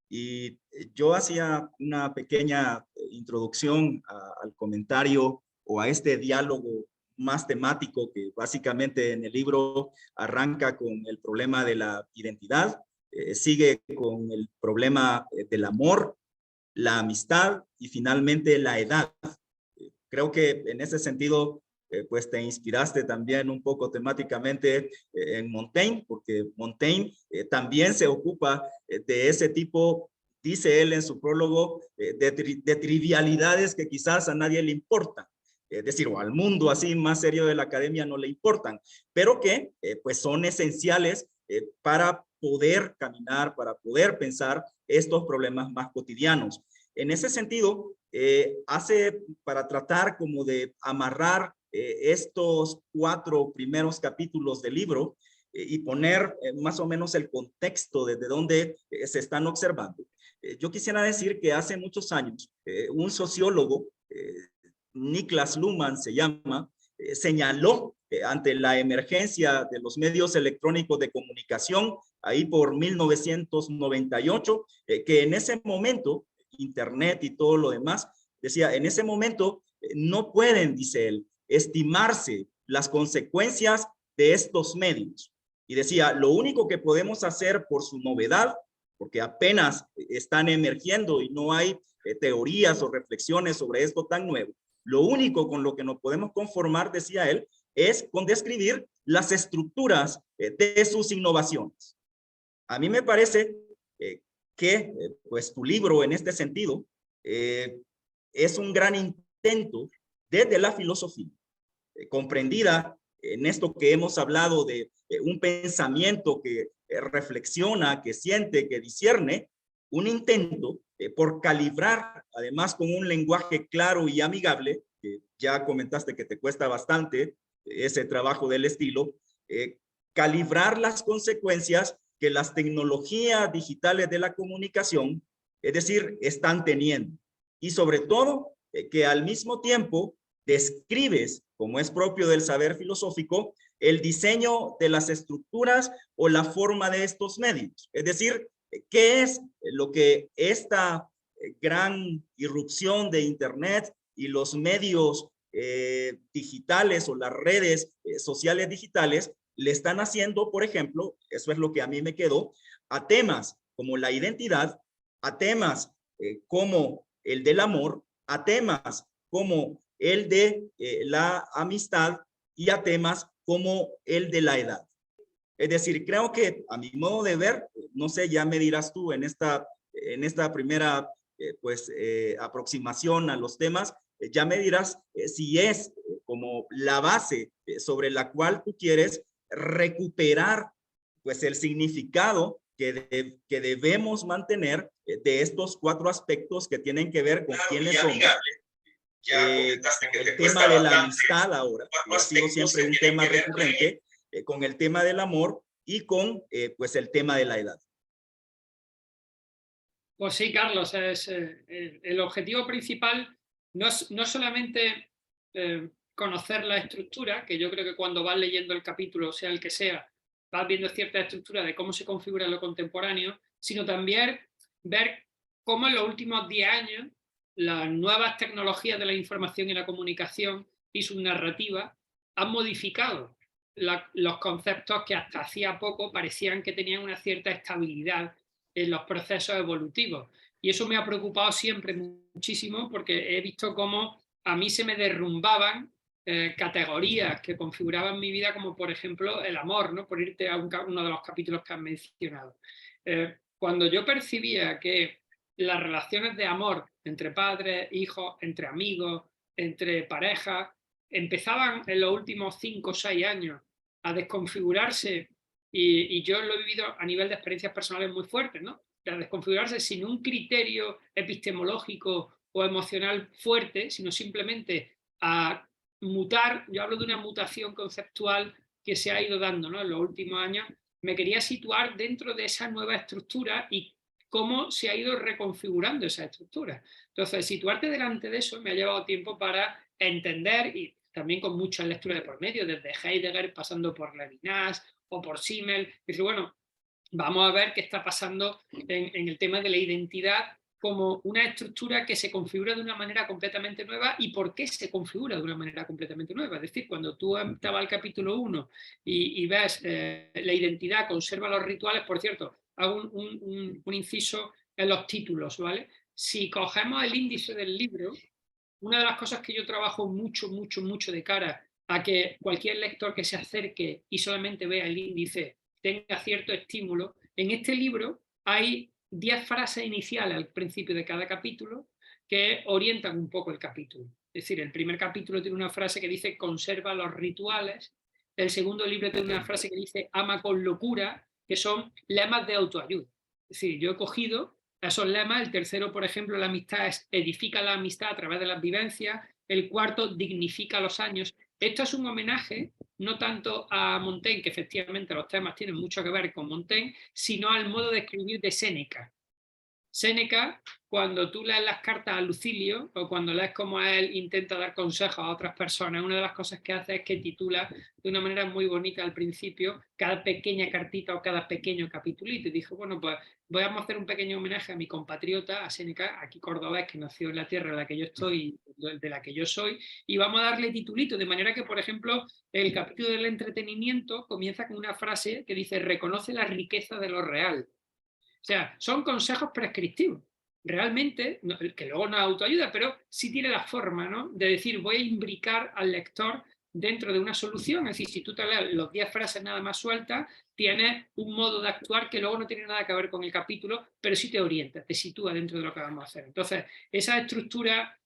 Y yo hacía una pequeña introducción al comentario o a este diálogo más temático que básicamente en el libro arranca con el problema de la identidad, sigue con el problema del amor, la amistad y finalmente la edad. Creo que en ese sentido, pues te inspiraste también un poco temáticamente en Montaigne, porque Montaigne también se ocupa de ese tipo, dice él en su prólogo, de trivialidades que quizás a nadie le importan. Es decir, o al mundo así más serio de la academia no le importan, pero que pues son esenciales para poder caminar, para poder pensar estos problemas más cotidianos. En ese sentido, para tratar como de amarrar estos 4 primeros capítulos del libro y poner más o menos el contexto desde donde se están observando. Yo quisiera decir que hace muchos años un sociólogo, Niklas Luhmann se llama, señaló ante la emergencia de los medios electrónicos de comunicación, ahí por 1998, que en ese momento, Internet y todo lo demás, decía, en ese momento no pueden, dice él, estimarse las consecuencias de estos medios. Y decía, lo único que podemos hacer por su novedad, porque apenas están emergiendo y no hay teorías o reflexiones sobre esto tan nuevo, lo único con lo que nos podemos conformar, decía él, es con describir las estructuras de sus innovaciones. A mí me parece que pues tu libro en este sentido es un gran intento desde la filosofía, comprendida en esto que hemos hablado de un pensamiento que reflexiona, que siente, que discierne, un intento por calibrar, además con un lenguaje claro y amigable, que ya comentaste que te cuesta bastante ese trabajo del estilo, calibrar las consecuencias que las tecnologías digitales de la comunicación, es decir, están teniendo. Y sobre todo, que al mismo tiempo describes, como es propio del saber filosófico, el diseño de las estructuras o la forma de estos medios. Es decir, ¿qué es lo que esta gran irrupción de Internet y los medios digitales o las redes sociales digitales le están haciendo, por ejemplo, eso es lo que a mí me quedó, a temas como la identidad, a temas como el del amor, a temas como el de la amistad y a temas como el de la edad? Es decir, creo que a mi modo de ver, no sé, ya me dirás tú en esta primera aproximación a los temas, ya me dirás si es como la base sobre la cual tú quieres recuperar pues el significado que debemos mantener de estos 4 aspectos que tienen que ver con quiénes somos. El tema de la amistad ahora, que ha sido siempre un tema recurrente, con el tema del amor y con pues el tema de la edad.
Pues sí, Carlos, el objetivo principal no solamente conocer la estructura, que yo creo que cuando vas leyendo el capítulo, sea el que sea, vas viendo cierta estructura de cómo se configura lo contemporáneo, sino también ver cómo en los últimos 10 años las nuevas tecnologías de la información y la comunicación y sus narrativas han modificado los conceptos que hasta hacía poco parecían que tenían una cierta estabilidad en los procesos evolutivos. Y eso me ha preocupado siempre muchísimo porque he visto cómo a mí se me derrumbaban categorías que configuraban mi vida, como por ejemplo el amor, ¿no? Por irte a uno de los capítulos que has mencionado. Cuando yo percibía que las relaciones de amor entre padres, hijos, entre amigos, entre parejas, empezaban en los últimos 5 o 6 años a desconfigurarse, y yo lo he vivido a nivel de experiencias personales muy fuertes, ¿no? A desconfigurarse sin un criterio epistemológico o emocional fuerte, sino simplemente a mutar. Yo hablo de una mutación conceptual que se ha ido dando, ¿no? En los últimos años. Me quería situar dentro de esa nueva estructura y cómo se ha ido reconfigurando esa estructura. Entonces, situarte delante de eso me ha llevado tiempo para entender, y también con mucha lectura de por medio, desde Heidegger, pasando por Levinas o por Simmel. Decir, bueno, vamos a ver qué está pasando en el tema de la identidad como una estructura que se configura de una manera completamente nueva. ¿Y por qué se configura de una manera completamente nueva? Es decir, cuando tú estabas al capítulo 1 y ves la identidad, conserva los rituales, por cierto, hago un inciso en los títulos, ¿vale? Si cogemos el índice del libro, una de las cosas que yo trabajo mucho de cara a que cualquier lector que se acerque y solamente vea el índice tenga cierto estímulo, en este libro hay 10 frases iniciales al principio de cada capítulo que orientan un poco el capítulo. Es decir, el primer capítulo tiene una frase que dice conserva los rituales, el segundo libro tiene una frase que dice ama con locura, que son lemas de autoayuda. Es decir, yo he cogido esos lemas. El tercero, por ejemplo, la amistad es edifica la amistad a través de las vivencias. El cuarto, dignifica los años. Esto es un homenaje no tanto a Montaigne, que efectivamente los temas tienen mucho que ver con Montaigne, sino al modo de escribir de Séneca. Séneca, cuando tú lees las cartas a Lucilio o cuando lees cómo él intenta dar consejos a otras personas, una de las cosas que hace es que titula de una manera muy bonita al principio cada pequeña cartita o cada pequeño capitulito. Y dijo, bueno, pues voy a hacer un pequeño homenaje a mi compatriota, a Séneca, aquí cordobés, que nació en la tierra en la que yo estoy, de la que yo soy, y vamos a darle titulito, de manera que, por ejemplo, el capítulo del entretenimiento comienza con una frase que dice, reconoce la riqueza de lo real. O sea, son consejos prescriptivos. Realmente, que luego no autoayuda, pero sí tiene la forma, ¿no?, de decir, voy a imbricar al lector dentro de una solución. Es decir, si tú te lees los 10 frases nada más sueltas, tienes un modo de actuar que luego no tiene nada que ver con el capítulo, pero sí te orienta, te sitúa dentro de lo que vamos a hacer. Entonces, esa estructura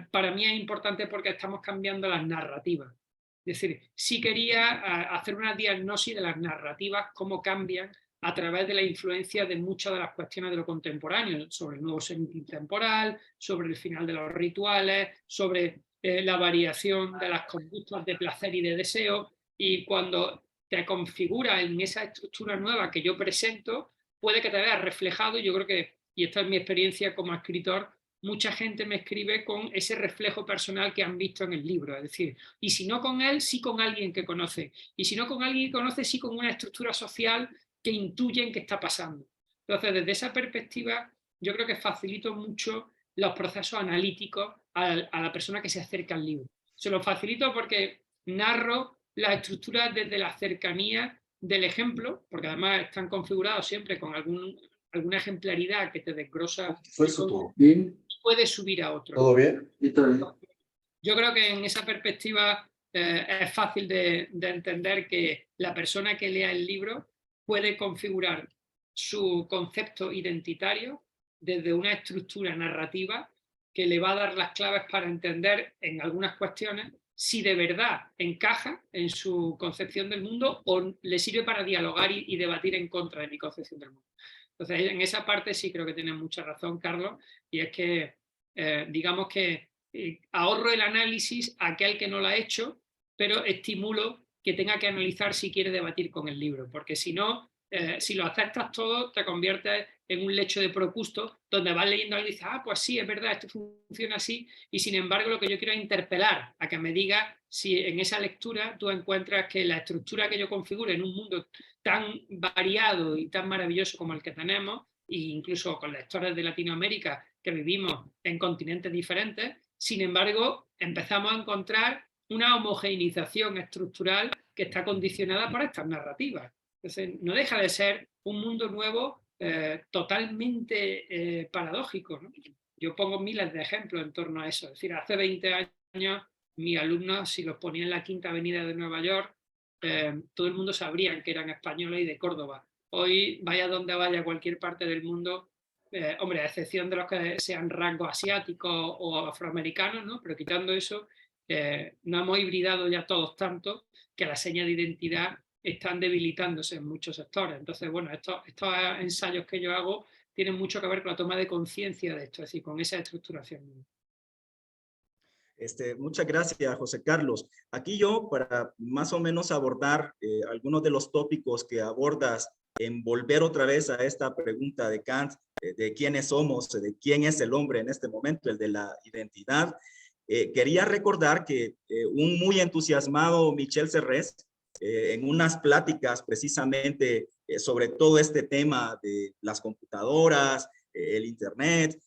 para mí es importante porque estamos cambiando las narrativas. Es decir, sí quería hacer una diagnosis de las narrativas, cómo cambian a través de la influencia de muchas de las cuestiones de lo contemporáneo, sobre el nuevo sentido temporal, sobre el final de los rituales, sobre la variación de las conductas de placer y de deseo. Y cuando te configuras en esa estructura nueva que yo presento, puede que te veas reflejado. Yo creo que, y esta es mi experiencia como escritor, mucha gente me escribe con ese reflejo personal que han visto en el libro. Es decir, y si no con él, sí con alguien que conoce. Y si no con alguien que conoce, sí con una estructura social que intuyen que está pasando. Entonces, desde esa perspectiva, yo creo que facilito mucho los procesos analíticos a la persona que se acerca al libro. Se lo facilito porque narro la estructura desde la cercanía del ejemplo, porque además están configurados siempre con alguna ejemplaridad que te desglosa.
¿Bien?
Puedes subir a otro.
¿Todo bien?
Yo creo que en esa perspectiva es fácil de entender que la persona que lea el libro puede configurar su concepto identitario desde una estructura narrativa que le va a dar las claves para entender en algunas cuestiones si de verdad encaja en su concepción del mundo o le sirve para dialogar y debatir en contra de mi concepción del mundo. Entonces, en esa parte sí creo que tienes mucha razón, Carlos, y es que digamos que ahorro el análisis a aquel que no lo ha hecho, pero estimulo que tenga que analizar si quiere debatir con el libro, porque si no, si lo aceptas todo, te conviertes en un lecho de Procusto, donde vas leyendo algo y dices, pues sí, es verdad, esto funciona así, y sin embargo lo que yo quiero es interpelar a que me diga si en esa lectura tú encuentras que la estructura que yo configuro en un mundo tan variado y tan maravilloso como el que tenemos, e incluso con lectores de Latinoamérica que vivimos en continentes diferentes, sin embargo, empezamos a encontrar una homogeneización estructural que está condicionada por estas narrativas. Entonces, no deja de ser un mundo nuevo totalmente paradójico, ¿no? Yo pongo miles de ejemplos en torno a eso. Es decir, hace 20 años, mis alumnos, si los ponía en la Quinta Avenida de Nueva York, todo el mundo sabría que eran españoles y de Córdoba. Hoy, vaya donde vaya, cualquier parte del mundo, hombre, a excepción de los que sean rasgos asiáticos o afroamericanos, ¿no? Pero quitando eso, no hemos hibridado ya todos tanto que las señas de identidad están debilitándose en muchos sectores. Entonces, bueno, estos ensayos que yo hago tienen mucho que ver con la toma de conciencia de esto, es decir, con esa estructuración.
Muchas gracias, José Carlos. Aquí yo, para más o menos abordar algunos de los tópicos que abordas, en volver otra vez a esta pregunta de Kant, de quiénes somos, de quién es el hombre en este momento, el de la identidad. Quería recordar que un muy entusiasmado Michel Serres, en unas pláticas precisamente sobre todo este tema de las computadoras, el Internet,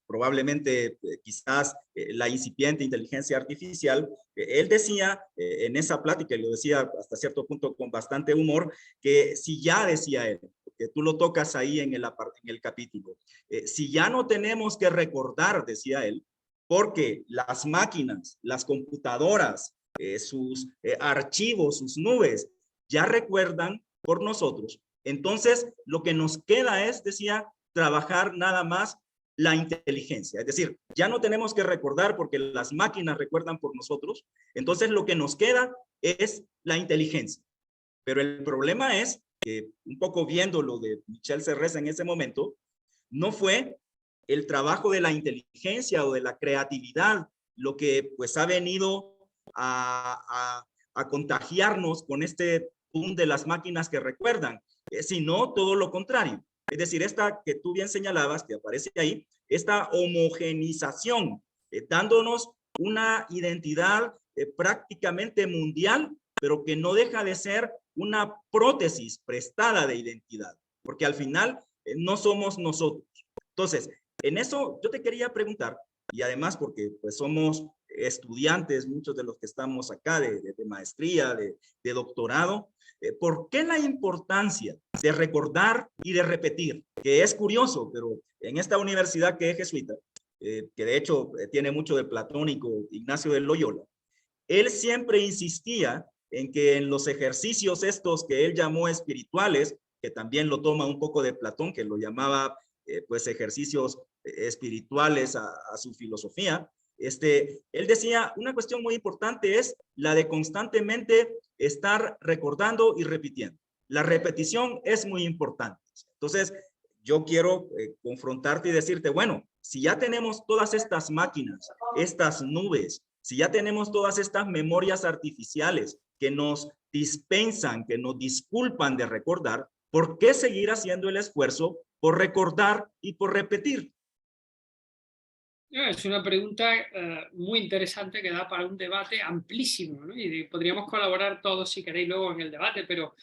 probablemente quizás la incipiente inteligencia artificial. Él decía en esa plática, y lo decía hasta cierto punto con bastante humor, que si ya, decía él, que tú lo tocas ahí en el capítulo, si ya no tenemos que recordar, decía él, porque las máquinas, las computadoras, sus archivos, sus nubes, ya recuerdan por nosotros. Entonces, lo que nos queda es, decía, trabajar nada más la inteligencia. Es decir, ya no tenemos que recordar porque las máquinas recuerdan por nosotros. Entonces, lo que nos queda es la inteligencia. Pero el problema es que, un poco viendo lo de Michel Serres en ese momento, no fue el trabajo de la inteligencia o de la creatividad lo que pues ha venido a contagiarnos con este boom de las máquinas que recuerdan, sino todo lo contrario. Es decir, esta que tú bien señalabas, que aparece ahí, esta homogenización, dándonos una identidad prácticamente mundial, pero que no deja de ser una prótesis prestada de identidad, porque al final no somos nosotros. Entonces, en eso yo te quería preguntar, y además porque pues somos estudiantes, muchos de los que estamos acá de maestría, de doctorado, ¿por qué la importancia de recordar y de repetir? Que es curioso, pero en esta universidad que es jesuita, que de hecho tiene mucho de platónico, Ignacio de Loyola, él siempre insistía en que en los ejercicios estos que él llamó espirituales, que también lo toma un poco de Platón, que lo llamaba pues ejercicios espirituales a su filosofía, él decía, una cuestión muy importante es la de constantemente estar recordando y repitiendo. La repetición es muy importante. Entonces, yo quiero confrontarte y decirte, bueno, si ya tenemos todas estas máquinas, estas nubes, si ya tenemos todas estas memorias artificiales que nos dispensan, que nos disculpan de recordar, ¿por qué seguir haciendo el esfuerzo por recordar y por repetir?
Es una pregunta muy interesante que da para un debate amplísimo, ¿no? Y podríamos colaborar todos si queréis luego en el debate, pero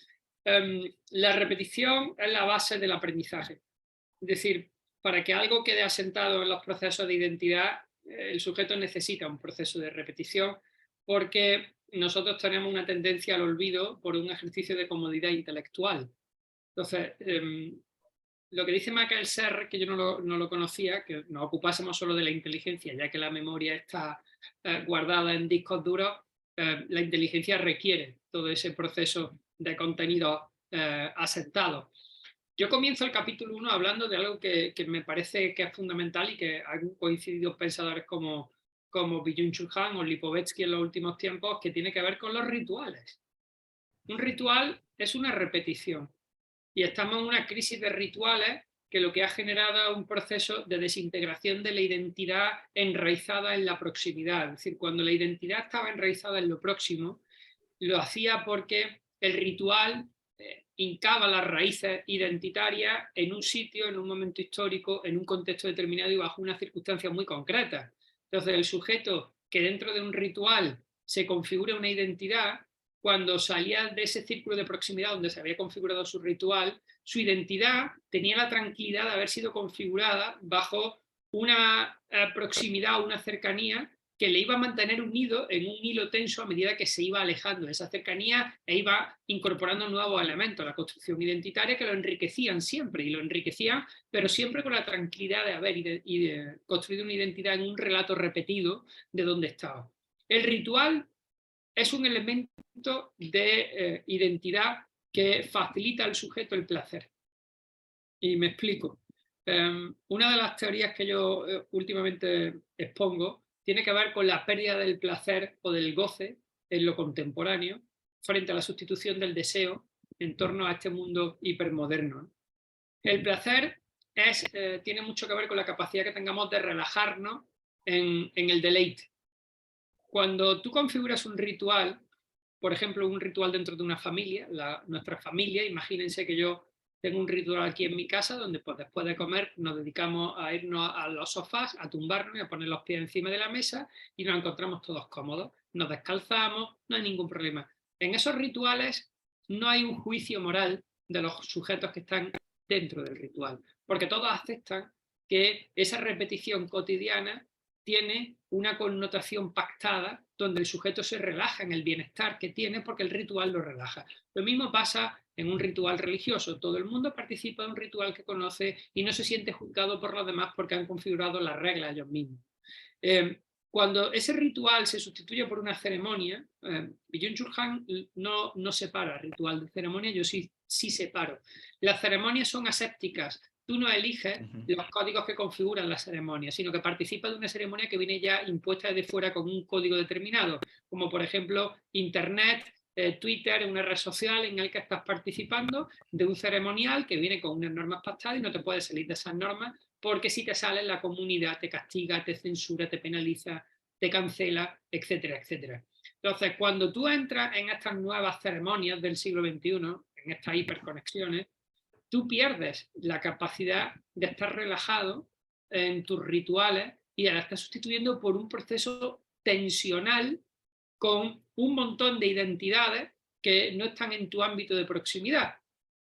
la repetición es la base del aprendizaje. Es decir, para que algo quede asentado en los procesos de identidad, el sujeto necesita un proceso de repetición porque nosotros tenemos una tendencia al olvido por un ejercicio de comodidad intelectual. Entonces, lo que dice Michael Serres, que yo no lo conocía, que nos ocupásemos solo de la inteligencia, ya que la memoria está guardada en discos duros, la inteligencia requiere todo ese proceso de contenido asentado. Yo comienzo el capítulo 1 hablando de algo que me parece que es fundamental y que han coincidido pensadores como Byung-Chul Han o Lipovetsky en los últimos tiempos, que tiene que ver con los rituales. Un ritual es una repetición. Y estamos en una crisis de rituales que lo que ha generado es un proceso de desintegración de la identidad enraizada en la proximidad. Es decir, cuando la identidad estaba enraizada en lo próximo, lo hacía porque el ritual hincaba las raíces identitarias en un sitio, en un momento histórico, en un contexto determinado y bajo una circunstancia muy concreta. Entonces, el sujeto que dentro de un ritual se configura una identidad, cuando salía de ese círculo de proximidad donde se había configurado su ritual, su identidad tenía la tranquilidad de haber sido configurada bajo una proximidad, una cercanía que le iba a mantener unido en un hilo tenso a medida que se iba alejando de esa cercanía e iba incorporando nuevos elementos a la construcción identitaria que lo enriquecían siempre, y lo enriquecían, pero siempre con la tranquilidad de haber de construido una identidad en un relato repetido de dónde estaba. El ritual es un elemento de identidad que facilita al sujeto el placer. Y me explico. Una de las teorías que yo últimamente expongo tiene que ver con la pérdida del placer o del goce en lo contemporáneo frente a la sustitución del deseo en torno a este mundo hipermoderno. El placer tiene mucho que ver con la capacidad que tengamos de relajarnos en el deleite. Cuando tú configuras un ritual, por ejemplo, un ritual dentro de una familia, nuestra familia, imagínense que yo tengo un ritual aquí en mi casa donde pues, después de comer nos dedicamos a irnos a los sofás, a tumbarnos y a poner los pies encima de la mesa y nos encontramos todos cómodos, nos descalzamos, no hay ningún problema. En esos rituales no hay un juicio moral de los sujetos que están dentro del ritual. porque todos aceptan que esa repetición cotidiana tiene una connotación pactada donde el sujeto se relaja en el bienestar que tiene porque el ritual lo relaja. Lo mismo pasa en un ritual religioso. Todo el mundo participa de un ritual que conoce y no se siente juzgado por los demás porque han configurado las reglas ellos mismos. Cuando ese ritual se sustituye por una ceremonia, Byung-Chul Han no separa ritual de ceremonia, yo sí separo. Las ceremonias son asépticas. Tú no eliges los códigos que configuran la ceremonia, sino que participas de una ceremonia que viene ya impuesta desde fuera con un código determinado, como por ejemplo Internet, Twitter, una red social en el que estás participando de un ceremonial que viene con unas normas pactadas y no te puedes salir de esas normas porque si te sales la comunidad te castiga, te censura, te penaliza, te cancela, etcétera, etcétera. Entonces, cuando tú entras en estas nuevas ceremonias del siglo XXI, en estas hiperconexiones, tú pierdes la capacidad de estar relajado en tus rituales y la estás sustituyendo por un proceso tensional con un montón de identidades que no están en tu ámbito de proximidad,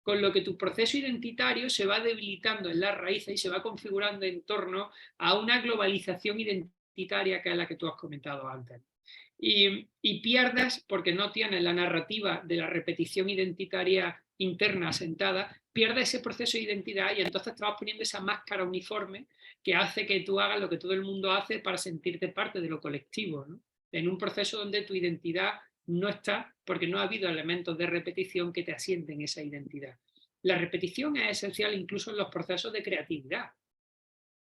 con lo que tu proceso identitario se va debilitando en las raíces y se va configurando en torno a una globalización identitaria que es la que tú has comentado antes. Y pierdes porque no tienes la narrativa de la repetición identitaria interna asentada, pierdes ese proceso de identidad y entonces te vas poniendo esa máscara uniforme que hace que tú hagas lo que todo el mundo hace para sentirte parte de lo colectivo, ¿no? En un proceso donde tu identidad no está porque no ha habido elementos de repetición que te asienten esa identidad. La repetición es esencial incluso en los procesos de creatividad.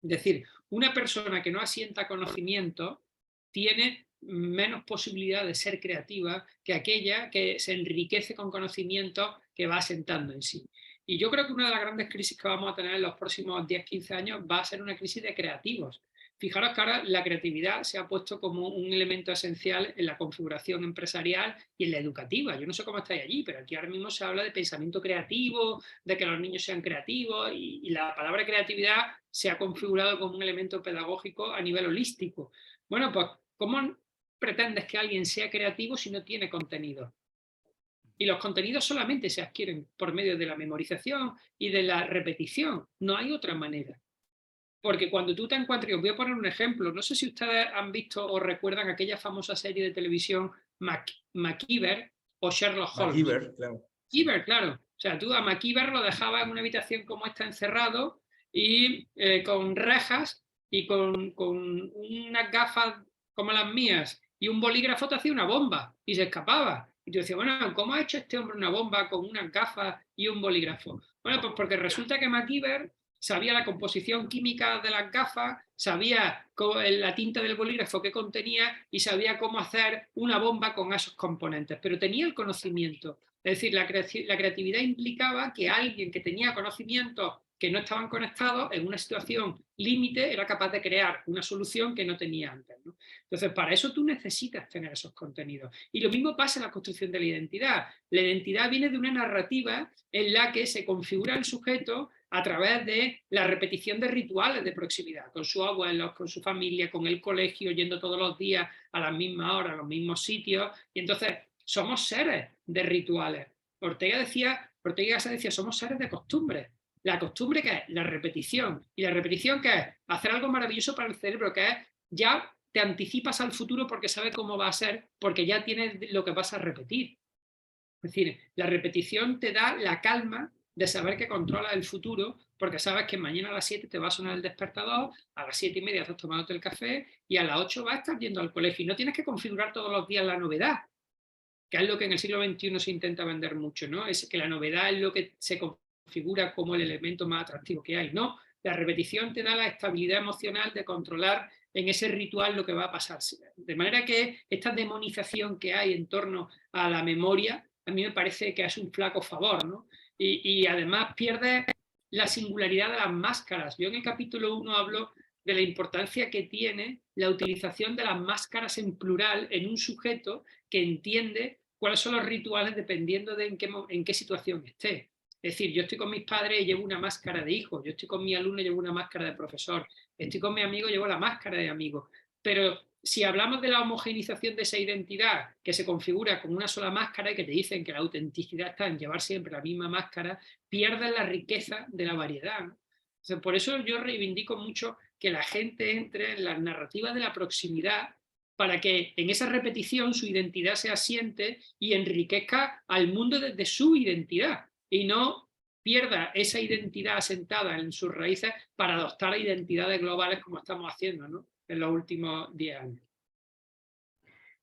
Es decir, una persona que no asienta conocimiento tiene menos posibilidad de ser creativa que aquella que se enriquece con conocimiento que va asentando en sí. Y yo creo que una de las grandes crisis que vamos a tener en los próximos 10-15 años va a ser una crisis de creativos. Fijaros que ahora la creatividad se ha puesto como un elemento esencial en la configuración empresarial y en la educativa. Yo no sé cómo estáis allí, pero aquí ahora mismo se habla de pensamiento creativo, de que los niños sean creativos y la palabra creatividad se ha configurado como un elemento pedagógico a nivel holístico. Bueno, pues ¿cómo pretendes que alguien sea creativo si no tiene contenido? Y los contenidos solamente se adquieren por medio de la memorización y de la repetición. No hay otra manera. Porque cuando tú te encuentras, y os voy a poner un ejemplo, no sé si ustedes han visto o recuerdan aquella famosa serie de televisión MacGyver o Sherlock Holmes.
MacGyver, claro.
MacGyver, claro. O sea, tú a MacGyver lo dejabas en una habitación como esta encerrado y con rejas y con unas gafas como las mías y un bolígrafo te hacía una bomba y se escapaba. Y tú decías, bueno, ¿cómo ha hecho este hombre una bomba con unas gafas y un bolígrafo? Bueno, pues porque resulta que MacGyver sabía la composición química de las gafas, sabía la tinta del bolígrafo que contenía y sabía cómo hacer una bomba con esos componentes, pero tenía el conocimiento. Es decir, la creatividad implicaba que alguien que tenía conocimientos que no estaban conectados en una situación límite era capaz de crear una solución que no tenía antes, ¿no? Entonces, para eso tú necesitas tener esos contenidos. Y lo mismo pasa en la construcción de la identidad. La identidad viene de una narrativa en la que se configura el sujeto a través de la repetición de rituales de proximidad, con sus abuelos, con su familia, con el colegio, yendo todos los días a las mismas horas, a los mismos sitios, y entonces somos seres de rituales. Ortega y Gasset decía, somos seres de costumbres. La costumbre, que es la repetición, y la repetición, que es hacer algo maravilloso para el cerebro, que es ya te anticipas al futuro porque sabes cómo va a ser, porque ya tienes lo que vas a repetir. Es decir, la repetición te da la calma de saber que controlas el futuro, porque sabes que mañana a las 7 te va a sonar el despertador, a las 7:30 estás tomándote el café y a las 8 vas a estar yendo al colegio. Y no tienes que configurar todos los días la novedad, que es lo que en el siglo XXI se intenta vender mucho, ¿no? Es que la novedad es lo que se configura como el elemento más atractivo que hay. No, la repetición te da la estabilidad emocional de controlar en ese ritual lo que va a pasar. De manera que esta demonización que hay en torno a la memoria, a mí me parece que es un flaco favor, ¿no? Y además pierde la singularidad de las máscaras. Yo en el capítulo 1 hablo de la importancia que tiene la utilización de las máscaras en plural en un sujeto que entiende cuáles son los rituales dependiendo de en qué situación esté. Es decir, yo estoy con mis padres y llevo una máscara de hijo, yo estoy con mi alumno y llevo una máscara de profesor, estoy con mi amigo y llevo la máscara de amigo. Pero si hablamos de la homogenización de esa identidad que se configura con una sola máscara y que te dicen que la autenticidad está en llevar siempre la misma máscara, pierdes la riqueza de la variedad, ¿no? O sea, por eso yo reivindico mucho que la gente entre en las narrativas de la proximidad para que en esa repetición su identidad se asiente y enriquezca al mundo desde su identidad y no pierda esa identidad asentada en sus raíces para adoptar identidades globales como estamos haciendo, ¿no?, en los últimos 10 años.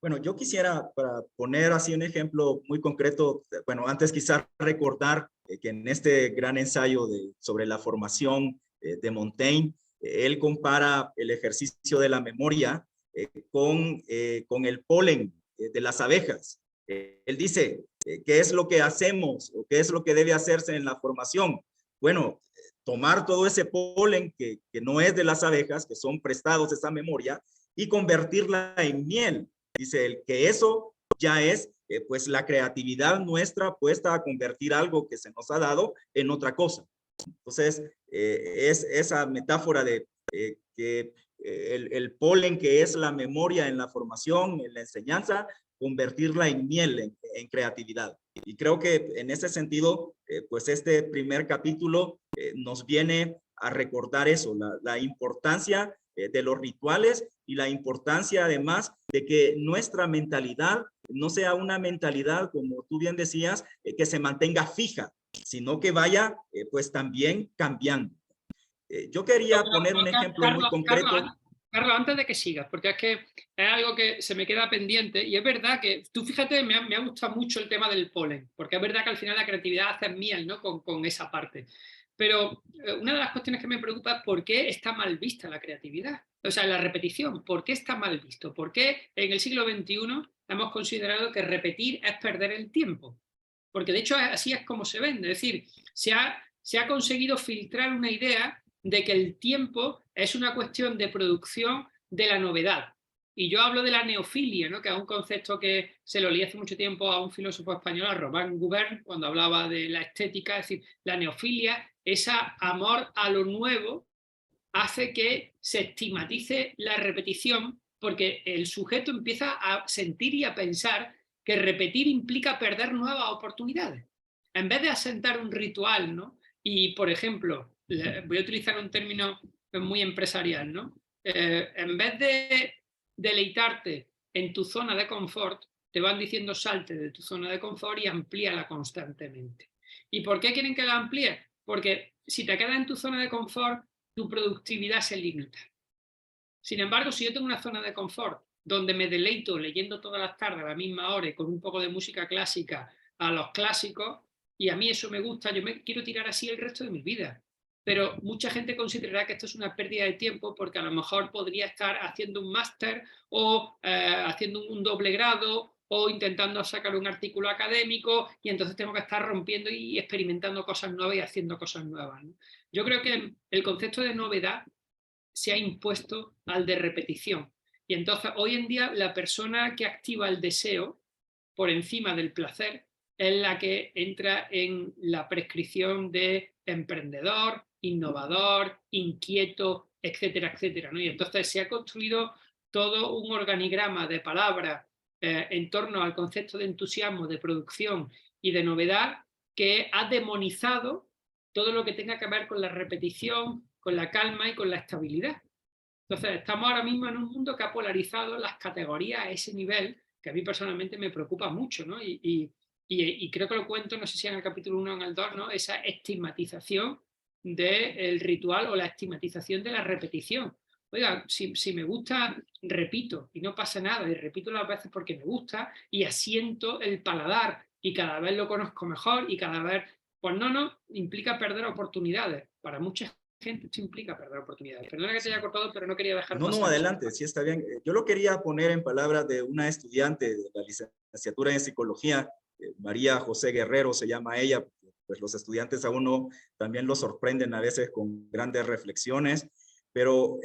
Bueno, yo quisiera, para poner así un ejemplo muy concreto, bueno, antes quizás recordar que en este gran ensayo sobre la formación de Montaigne, él compara el ejercicio de la memoria con el polen de las abejas. Él dice, ¿qué es lo que hacemos o qué es lo que debe hacerse en la formación? Bueno, tomar todo ese polen que no es de las abejas, que son prestados de esa memoria, y convertirla en miel. Dice él que eso ya es pues la creatividad nuestra puesta a convertir algo que se nos ha dado en otra cosa. Entonces, es esa metáfora de que el polen que es la memoria en la formación, en la enseñanza, convertirla en miel, en creatividad. Y creo que en ese sentido, pues este primer capítulo nos viene a recordar eso, la importancia de los rituales y la importancia además de que nuestra mentalidad no sea una mentalidad, como tú bien decías, que se mantenga fija, sino que vaya pues también cambiando. Yo quería poner un ejemplo muy concreto.
Carlos, antes de que sigas, porque es que es algo que se me queda pendiente y es verdad que, tú fíjate, me ha gustado mucho el tema del polen, porque es verdad que al final la creatividad hace miel, ¿no?, con esa parte. Pero una de las cuestiones que me preocupa es por qué está mal vista la creatividad. O sea, la repetición, ¿por qué está mal visto? ¿Por qué en el siglo XXI hemos considerado que repetir es perder el tiempo? Porque de hecho así es como se vende. Es decir, se ha conseguido filtrar una idea de que el tiempo es una cuestión de producción de la novedad. Y yo hablo de la neofilia, ¿no?, que es un concepto que se lo leí hace mucho tiempo a un filósofo español, a Robert Gubern, cuando hablaba de la estética. Es decir, la neofilia, ese amor a lo nuevo, hace que se estigmatice la repetición porque el sujeto empieza a sentir y a pensar que repetir implica perder nuevas oportunidades. En vez de asentar un ritual, ¿no?, y, por ejemplo, voy a utilizar un término muy empresarial, ¿no?, en vez de deleitarte en tu zona de confort, te van diciendo salte de tu zona de confort y amplíala constantemente. ¿Y por qué quieren que la amplíes? Porque si te quedas en tu zona de confort, tu productividad se limita. Sin embargo, si yo tengo una zona de confort donde me deleito leyendo todas las tardes a la misma hora y con un poco de música clásica a los clásicos, y a mí eso me gusta, yo me quiero tirar así el resto de mi vida. Pero mucha gente considerará que esto es una pérdida de tiempo porque a lo mejor podría estar haciendo un máster o haciendo un doble grado o intentando sacar un artículo académico, y entonces tengo que estar rompiendo y experimentando cosas nuevas y haciendo cosas nuevas, ¿no? Yo creo que el concepto de novedad se ha impuesto al de repetición. Y entonces hoy en día la persona que activa el deseo por encima del placer es la que entra en la prescripción de emprendedor, innovador, inquieto, etcétera, etcétera, ¿no? Y entonces se ha construido todo un organigrama de palabras en torno al concepto de entusiasmo, de producción y de novedad, que ha demonizado todo lo que tenga que ver con la repetición, con la calma y con la estabilidad. Entonces, estamos ahora mismo en un mundo que ha polarizado las categorías a ese nivel, que a mí personalmente me preocupa mucho, ¿no? Y creo que lo cuento, no sé si en el capítulo 1 o en el 2, ¿no?, esa estigmatización del ritual o la estigmatización de la repetición. Oiga, si me gusta, repito y no pasa nada, y repito las veces porque me gusta y asiento el paladar y cada vez lo conozco mejor y cada vez, pues no, implica perder oportunidades. Para mucha gente esto implica perder oportunidades. Perdona que te haya cortado, pero no quería dejar pasar.
No, adelante, sí está bien. Yo lo quería poner en palabras de una estudiante de la licenciatura en psicología, María José Guerrero se llama ella. Pues los estudiantes a uno también los sorprenden a veces con grandes reflexiones, pero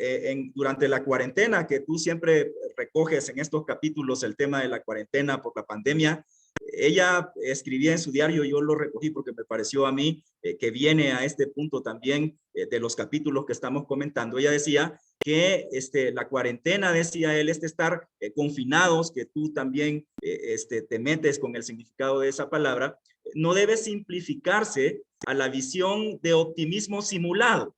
durante la cuarentena, que tú siempre recoges en estos capítulos el tema de la cuarentena por la pandemia, ella escribía en su diario, yo lo recogí porque me pareció a mí que viene a este punto también de los capítulos que estamos comentando. Ella decía que la cuarentena, decía él, estar confinados, que tú también te metes con el significado de esa palabra, no debe simplificarse a la visión de optimismo simulado.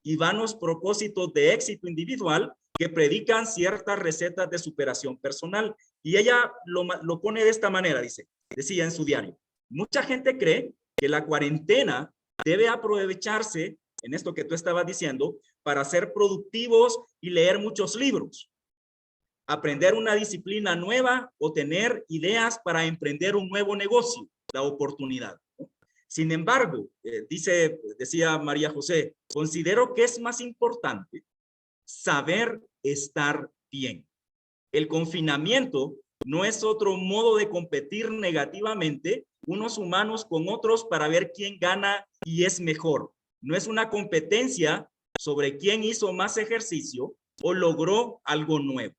y vanos propósitos de éxito individual que predican ciertas recetas de superación personal. Y ella lo pone de esta manera, decía en su diario: mucha gente cree que la cuarentena debe aprovecharse, en esto que tú estabas diciendo, para ser productivos y leer muchos libros, aprender una disciplina nueva o tener ideas para emprender un nuevo negocio, la oportunidad, ¿no? Sin embargo, decía María José, considero que es más importante saber estar bien. El confinamiento no es otro modo de competir negativamente unos humanos con otros para ver quién gana y es mejor. No es una competencia sobre quién hizo más ejercicio o logró algo nuevo.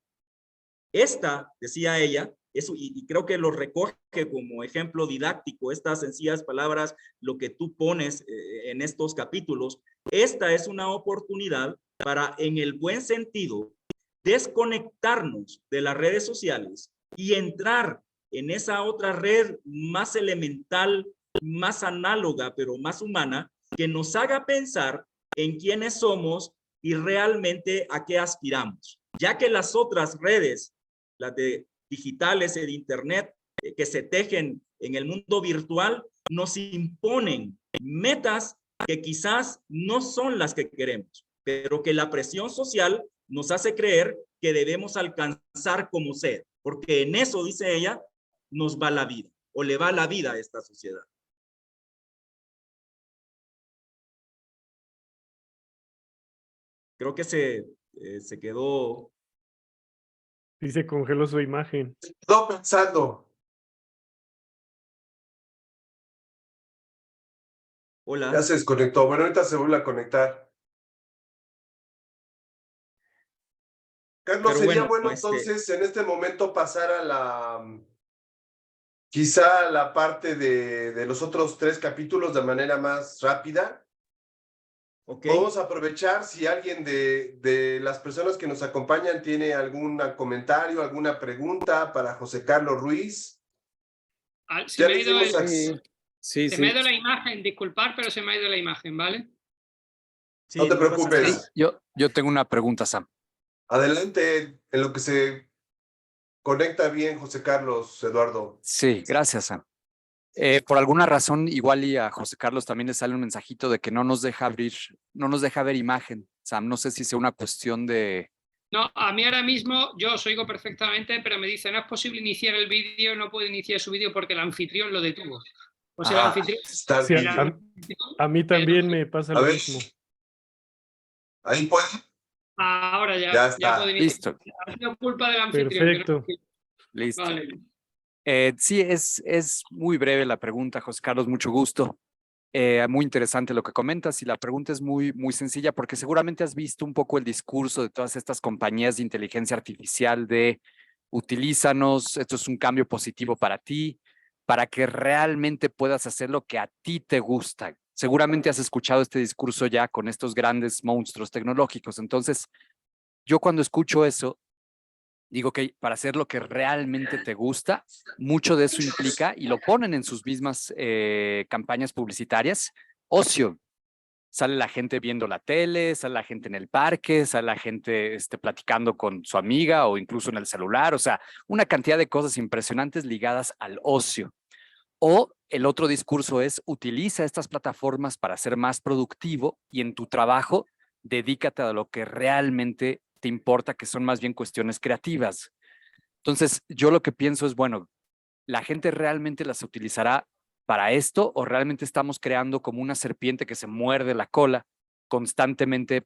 Esta, decía ella, y creo que lo recoge como ejemplo didáctico, estas sencillas palabras, lo que tú pones en estos capítulos, esta es una oportunidad para, en el buen sentido, desconectarnos de las redes sociales y entrar en esa otra red más elemental, más análoga, pero más humana, que nos haga pensar en quiénes somos y realmente a qué aspiramos. Ya que las otras redes, las de digitales y de internet, que se tejen en el mundo virtual, nos imponen metas que quizás no son las que queremos, pero que la presión social nos hace creer que debemos alcanzar como sea, porque en eso, dice ella, nos va la vida, o le va la vida a esta sociedad. Creo que se quedó...
Sí, se congeló su imagen.
No pensando.
Hola.
Ya se desconectó. Bueno, ahorita se vuelve a conectar. Carlos,
Pero
sería bueno,
bueno,
entonces en este momento pasar a quizá la parte de los otros 3 capítulos de manera más rápida.
Okay.
Podemos aprovechar si alguien de las personas que nos acompañan tiene algún comentario, alguna pregunta para José Carlos Ruiz.
Se me ha ido
me
ha ido la imagen, disculpar, pero se me ha ido la imagen, ¿vale?
Sí, no te preocupes.
Yo tengo una pregunta, Sam.
Adelante, en lo que se conecta bien, José Carlos, Eduardo.
Sí, gracias, Sam. Por alguna razón, igual y a José Carlos también le sale un mensajito de que no nos deja ver imagen. Sam, no sé si sea una cuestión de...
No, a mí ahora mismo yo os oigo perfectamente, pero me dice no es posible iniciar el vídeo, no puedo iniciar su vídeo porque el anfitrión lo detuvo. O sea, el anfitrión...
Sí, a mí también me pasa lo mismo.
Ahí puede.
Ahora
Ya está.
ya puedo iniciar.
Listo.
Ha sido culpa del anfitrión.
Perfecto.
Listo.
Vale.
Sí, es muy breve la pregunta, José Carlos, mucho gusto. Muy interesante lo que comentas y la pregunta es muy, muy sencilla porque seguramente has visto un poco el discurso de todas estas compañías de inteligencia artificial de utilízanos, esto es un cambio positivo para ti, para que realmente puedas hacer lo que a ti te gusta. Seguramente has escuchado este discurso ya con estos grandes monstruos tecnológicos. Entonces, yo cuando escucho eso, digo que para hacer lo que realmente te gusta, mucho de eso implica, y lo ponen en sus mismas campañas publicitarias, ocio. Sale la gente viendo la tele, sale la gente en el parque, sale la gente platicando con su amiga o incluso en el celular. O sea, una cantidad de cosas impresionantes ligadas al ocio. O el otro discurso es, utiliza estas plataformas para ser más productivo y en tu trabajo, dedícate a lo que realmente te importa, que son más bien cuestiones creativas. Entonces, yo lo que pienso es, bueno, ¿la gente realmente las utilizará para esto o realmente estamos creando como una serpiente que se muerde la cola constantemente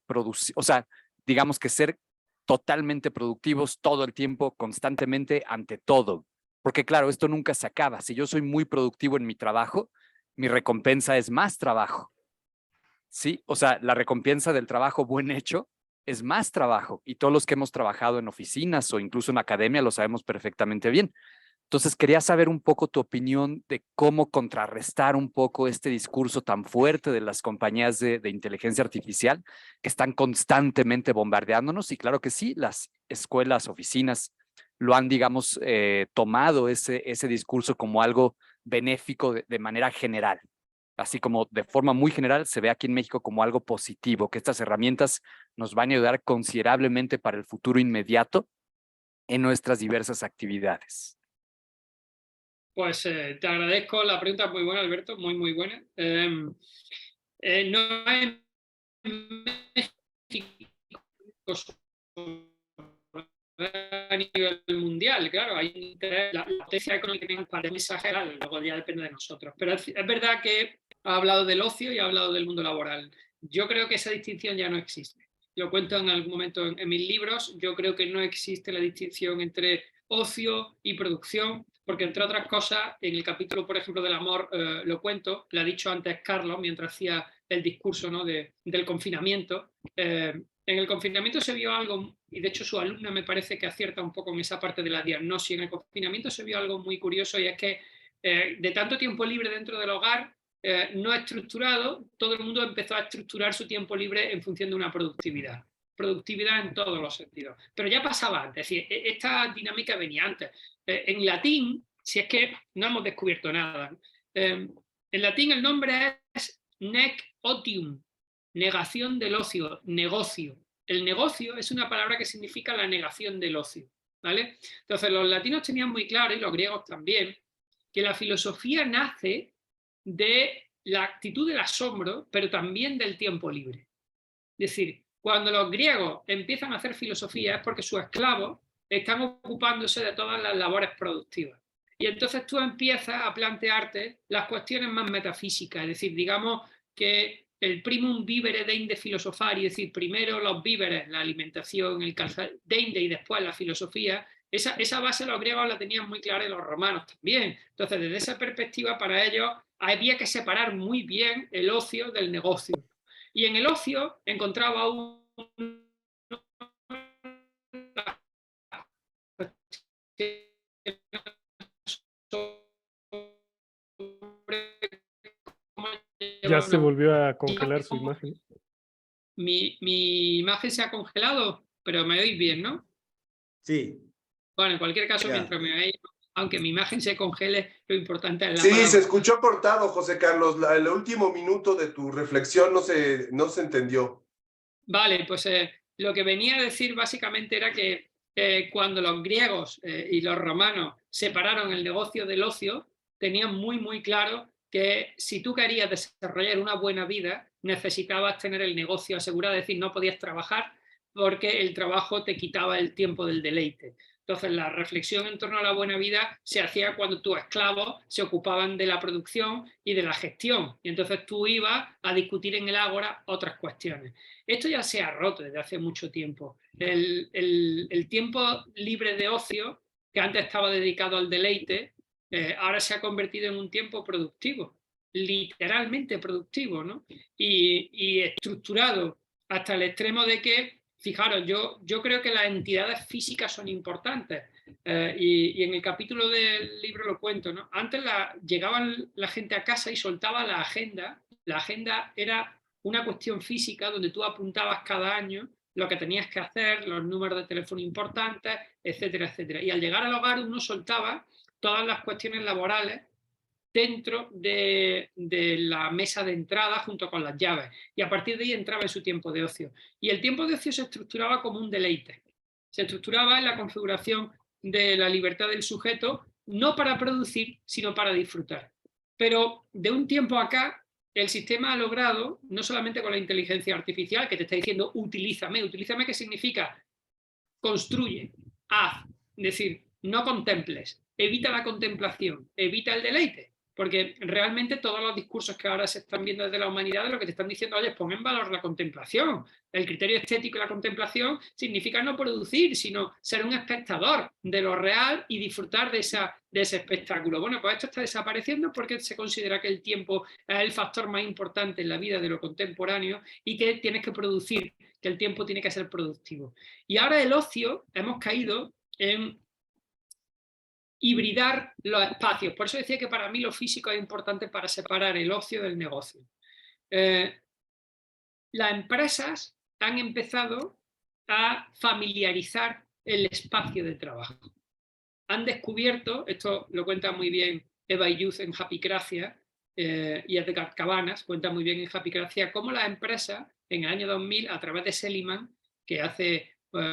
o sea, digamos que ser totalmente productivos todo el tiempo, constantemente ante todo? Porque claro, esto nunca se acaba. Si yo soy muy productivo en mi trabajo, mi recompensa es más trabajo. Sí, o sea, la recompensa del trabajo buen hecho es más trabajo y todos los que hemos trabajado en oficinas o incluso en academia lo sabemos perfectamente bien. Entonces, quería saber un poco tu opinión de cómo contrarrestar un poco este discurso tan fuerte de las compañías de inteligencia artificial que están constantemente bombardeándonos. Y claro que sí, las escuelas, oficinas lo han, digamos, tomado ese discurso como algo benéfico de manera general. así como de forma muy general, se ve aquí en México como algo positivo, que estas herramientas nos van a ayudar considerablemente para el futuro inmediato en nuestras diversas actividades.
Pues te agradezco, la pregunta es muy buena, Alberto, muy, muy buena. No en México, a nivel mundial, claro, hay un interés, la potencia económica que tenemos para exagerar, luego ya depende de nosotros. Pero es verdad que ha hablado del ocio y ha hablado del mundo laboral. Yo creo que esa distinción ya no existe. Lo cuento en algún momento en mis libros. Yo creo que no existe la distinción entre ocio y producción, porque entre otras cosas, en el capítulo, por ejemplo, del amor, lo cuento, lo ha dicho antes Carlos, mientras hacía el discurso, ¿no?, del confinamiento. En el confinamiento se vio algo, y de hecho su alumna me parece que acierta un poco en esa parte de la diagnosis. En el confinamiento se vio algo muy curioso, y es que de tanto tiempo libre dentro del hogar, no estructurado, todo el mundo empezó a estructurar su tiempo libre en función de una productividad. Productividad en todos los sentidos. Pero ya pasaba antes, es decir, esta dinámica venía antes. En latín, si es que no hemos descubierto nada, en latín el nombre es nec otium, negación del ocio, negocio. El negocio es una palabra que significa la negación del ocio, ¿vale? Entonces los latinos tenían muy claro, y los griegos también, que la filosofía nace de la actitud del asombro, pero también del tiempo libre. Es decir, cuando los griegos empiezan a hacer filosofía es porque sus esclavos están ocupándose de todas las labores productivas. Y entonces tú empiezas a plantearte las cuestiones más metafísicas, es decir, digamos que el primum vivere deinde filosofari, es decir, primero los víveres, la alimentación, el calzado, deinde y después la filosofía. Esa base los griegos la tenían muy clara y los romanos también. Entonces, desde esa perspectiva, para ellos había que separar muy bien el ocio del negocio. Y en el ocio encontraba
Ya se volvió a congelar su imagen.
Mi imagen se ha congelado, pero me oís bien, ¿no?
Sí.
Bueno, en cualquier caso,
Ya.
mientras me oís, aunque mi imagen se congele, lo importante es la
Sí,
palabra.
se escuchó cortado, José Carlos. El último minuto de tu reflexión no se entendió.
Vale, pues lo que venía a decir básicamente era que cuando los griegos y los romanos separaron el negocio del ocio, tenían muy, muy claro que si tú querías desarrollar una buena vida, necesitabas tener el negocio asegurado, es decir, no podías trabajar porque el trabajo te quitaba el tiempo del deleite. Entonces, la reflexión en torno a la buena vida se hacía cuando tus esclavos se ocupaban de la producción y de la gestión. Y entonces tú ibas a discutir en el ágora otras cuestiones. Esto ya se ha roto desde hace mucho tiempo. El tiempo libre de ocio, que antes estaba dedicado al deleite, ahora se ha convertido en un tiempo productivo, literalmente productivo, ¿no? Y estructurado hasta el extremo de que, fijaros, yo creo que las entidades físicas son importantes. Y en el capítulo del libro lo cuento, ¿no? Antes llegaban la gente a casa y soltaba la agenda. La agenda era una cuestión física donde tú apuntabas cada año lo que tenías que hacer, los números de teléfono importantes, etcétera, etcétera. Y al llegar al hogar uno soltaba todas las cuestiones laborales dentro de la mesa de entrada junto con las llaves, y a partir de ahí entraba en su tiempo de ocio. Y el tiempo de ocio se estructuraba como un deleite, se estructuraba en la configuración de la libertad del sujeto, no para producir, sino para disfrutar. Pero de un tiempo acá, el sistema ha logrado, no solamente con la inteligencia artificial, que te está diciendo utilízame, utilízame, ¿qué significa? Construye, haz, es decir, no contemples, evita la contemplación, evita el deleite, porque realmente todos los discursos que ahora se están viendo desde la humanidad lo que te están diciendo, oye, pon en valor la contemplación. El criterio estético y la contemplación significa no producir, sino ser un espectador de lo real y disfrutar de ese espectáculo. Bueno, pues esto está desapareciendo porque se considera que el tiempo es el factor más importante en la vida de lo contemporáneo y que tienes que producir, que el tiempo tiene que ser productivo. Y ahora el ocio, hemos caído en hibridar los espacios. Por eso decía que para mí lo físico es importante para separar el ocio del negocio. Las empresas han empezado a familiarizar el espacio de trabajo. Han descubierto, esto lo cuenta muy bien Eva Illouz en Happycracia, y Edgar Cabanas cuenta muy bien en Happycracia cómo las empresas en el año 2000, a través de Seligman, que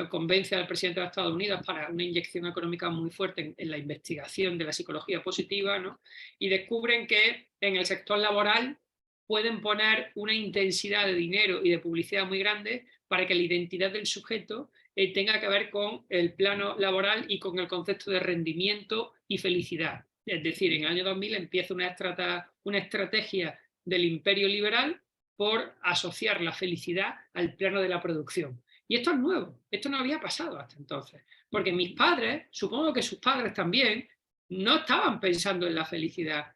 convence al presidente de Estados Unidos para una inyección económica muy fuerte en la investigación de la psicología positiva, ¿no? Y descubren que en el sector laboral pueden poner una intensidad de dinero y de publicidad muy grande para que la identidad del sujeto tenga que ver con el plano laboral y con el concepto de rendimiento y felicidad. Es decir, en el año 2000 empieza una estrategia del imperio liberal por asociar la felicidad al plano de la producción. Y esto es nuevo, esto no había pasado hasta entonces. Porque mis padres, supongo que sus padres también, no estaban pensando en la felicidad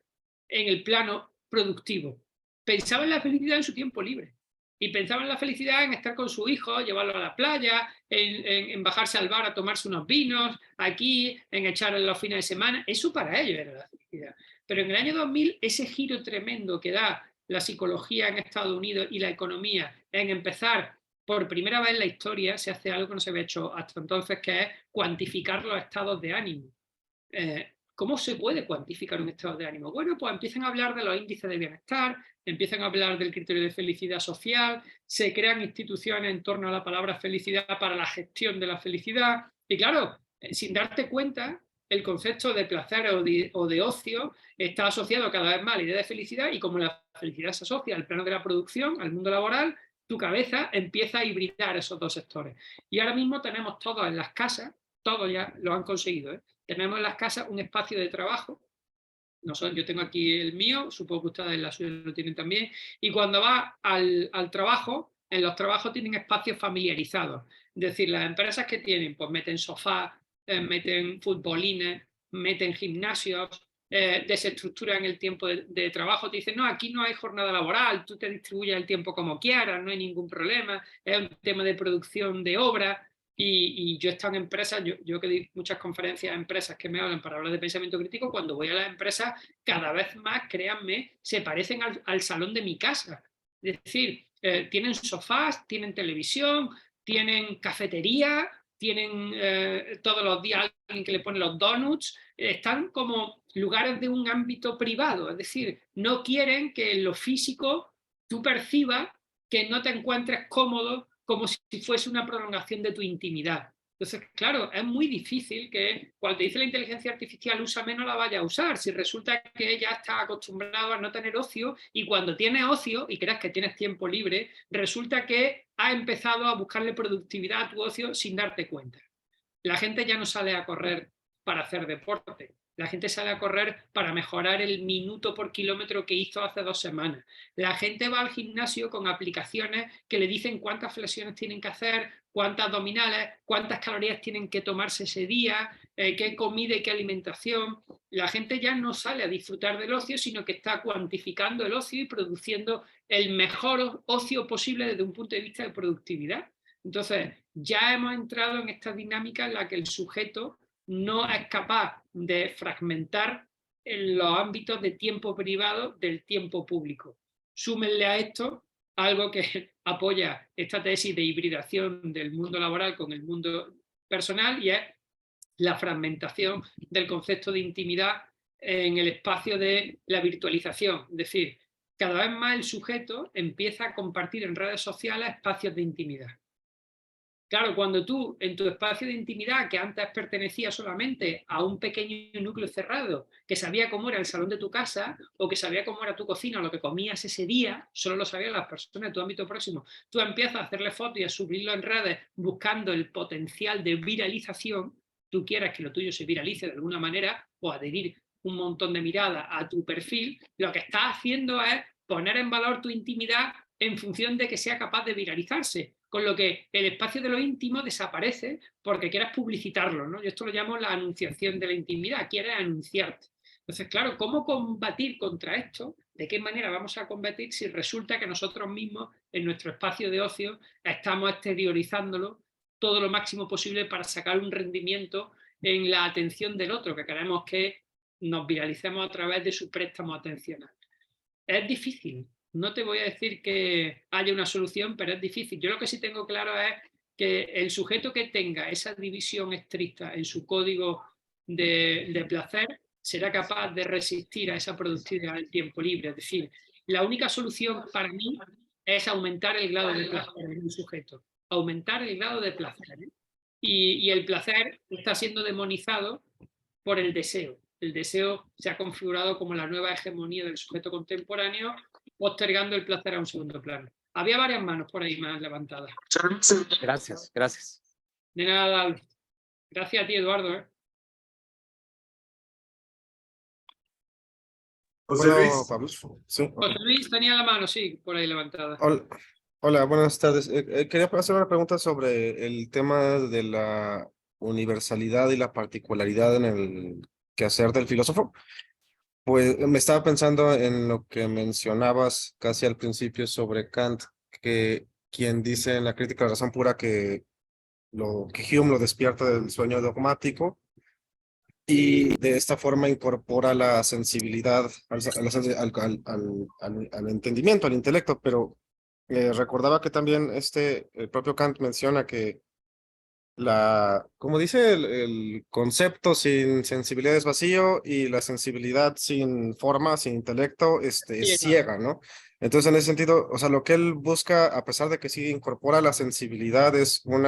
en el plano productivo. Pensaban en la felicidad en su tiempo libre. Y pensaban en la felicidad en estar con su hijo, llevarlo a la playa, en bajarse al bar a tomarse unos vinos, aquí, en echar los fines de semana. Eso para ellos era la felicidad. Pero en el año 2000, ese giro tremendo que da la psicología en Estados Unidos y la economía en empezar, por primera vez en la historia, se hace algo que no se había hecho hasta entonces, que es cuantificar los estados de ánimo. ¿Cómo se puede cuantificar un estado de ánimo? Bueno, pues empiezan a hablar de los índices de bienestar, empiezan a hablar del criterio de felicidad social, se crean instituciones en torno a la palabra felicidad para la gestión de la felicidad. Y claro, sin darte cuenta, el concepto de placer o de ocio está asociado cada vez más a la idea de felicidad, y como la felicidad se asocia al plano de la producción, al mundo laboral, tu cabeza empieza a hibridar esos dos sectores. Y ahora mismo tenemos todos en las casas, todos ya lo han conseguido, ¿eh? Tenemos en las casas un espacio de trabajo. Yo tengo aquí el mío, supongo que ustedes en la suya lo tienen también. Y cuando vas al trabajo, en los trabajos tienen espacios familiarizados. Es decir, las empresas que tienen, pues meten sofás, meten futbolines, meten gimnasios, desestructuran el tiempo de trabajo. Te dicen, no, aquí no hay jornada laboral, tú te distribuyes el tiempo como quieras, no hay ningún problema, es un tema de producción de obra. Y yo he estado en empresas, yo que di muchas conferencias a empresas que me hablan para hablar de pensamiento crítico, cuando voy a las empresas, cada vez más, créanme, se parecen al salón de mi casa. Es decir, tienen sofás, tienen televisión, tienen cafetería, tienen todos los días alguien que le pone los donuts, están como lugares de un ámbito privado, es decir, no quieren que en lo físico tú percibas que no te encuentres cómodo como si fuese una prolongación de tu intimidad. Entonces, claro, es muy difícil que cuando te dice la inteligencia artificial usa menos, la vaya a usar, si resulta que ella está acostumbrada a no tener ocio, y cuando tienes ocio y creas que tienes tiempo libre, resulta que has empezado a buscarle productividad a tu ocio sin darte cuenta. La gente ya no sale a correr para hacer deporte. La gente sale a correr para mejorar el minuto por kilómetro que hizo hace 2 semanas. La gente va al gimnasio con aplicaciones que le dicen cuántas flexiones tienen que hacer, cuántas abdominales, cuántas calorías tienen que tomarse ese día, qué comida y qué alimentación. La gente ya no sale a disfrutar del ocio, sino que está cuantificando el ocio y produciendo el mejor ocio posible desde un punto de vista de productividad. Entonces, ya hemos entrado en esta dinámica en la que el sujeto no es capaz de fragmentar en los ámbitos de tiempo privado del tiempo público. Súmenle a esto algo que apoya esta tesis de hibridación del mundo laboral con el mundo personal, y es la fragmentación del concepto de intimidad en el espacio de la virtualización. Es decir, cada vez más el sujeto empieza a compartir en redes sociales espacios de intimidad. Claro, cuando tú, en tu espacio de intimidad, que antes pertenecía solamente a un pequeño núcleo cerrado, que sabía cómo era el salón de tu casa, o que sabía cómo era tu cocina, o lo que comías ese día, solo lo sabían las personas de tu ámbito próximo, tú empiezas a hacerle fotos y a subirlo en redes buscando el potencial de viralización. Tú quieres que lo tuyo se viralice de alguna manera, o adherir un montón de miradas a tu perfil, lo que estás haciendo es poner en valor tu intimidad en función de que sea capaz de viralizarse. Con lo que el espacio de lo íntimo desaparece porque quieras publicitarlo, ¿no? Yo esto lo llamo la anunciación de la intimidad, quieres anunciarte. Entonces, claro, ¿cómo combatir contra esto? ¿De qué manera vamos a combatir si resulta que nosotros mismos, en nuestro espacio de ocio, estamos exteriorizándolo todo lo máximo posible para sacar un rendimiento en la atención del otro, que queremos que nos viralicemos a través de su préstamo atencional? Es difícil. No te voy a decir que haya una solución, pero es difícil. Yo lo que sí tengo claro es que el sujeto que tenga esa división estricta en su código de placer será capaz de resistir a esa productividad del tiempo libre. Es decir, la única solución para mí es aumentar el grado de placer en un sujeto. Aumentar el grado de placer. Y el placer está siendo demonizado por el deseo. El deseo se ha configurado como la nueva hegemonía del sujeto contemporáneo, postergando el placer a un segundo plano. Había varias manos por ahí más levantadas.
Gracias, gracias.
De nada, gracias a ti, Eduardo.
José
Bueno,
Luis.
Pablo, sí.
José Luis tenía la mano, sí, por ahí levantada.
Hola, buenas tardes. Quería hacer una pregunta sobre el tema de la universalidad y la particularidad en el quehacer del filósofo. Pues me estaba pensando en lo que mencionabas casi al principio sobre Kant, que quien dice en la crítica de la razón pura que Hume lo despierta del sueño dogmático y de esta forma incorpora la sensibilidad al entendimiento, al intelecto, pero recordaba que también el propio Kant menciona que como dice, el concepto sin sensibilidad es vacío y la sensibilidad sin forma, sin intelecto, es ciega, ¿no? Entonces, en ese sentido, o sea, lo que él busca, a pesar de que sí incorpora la sensibilidad, es un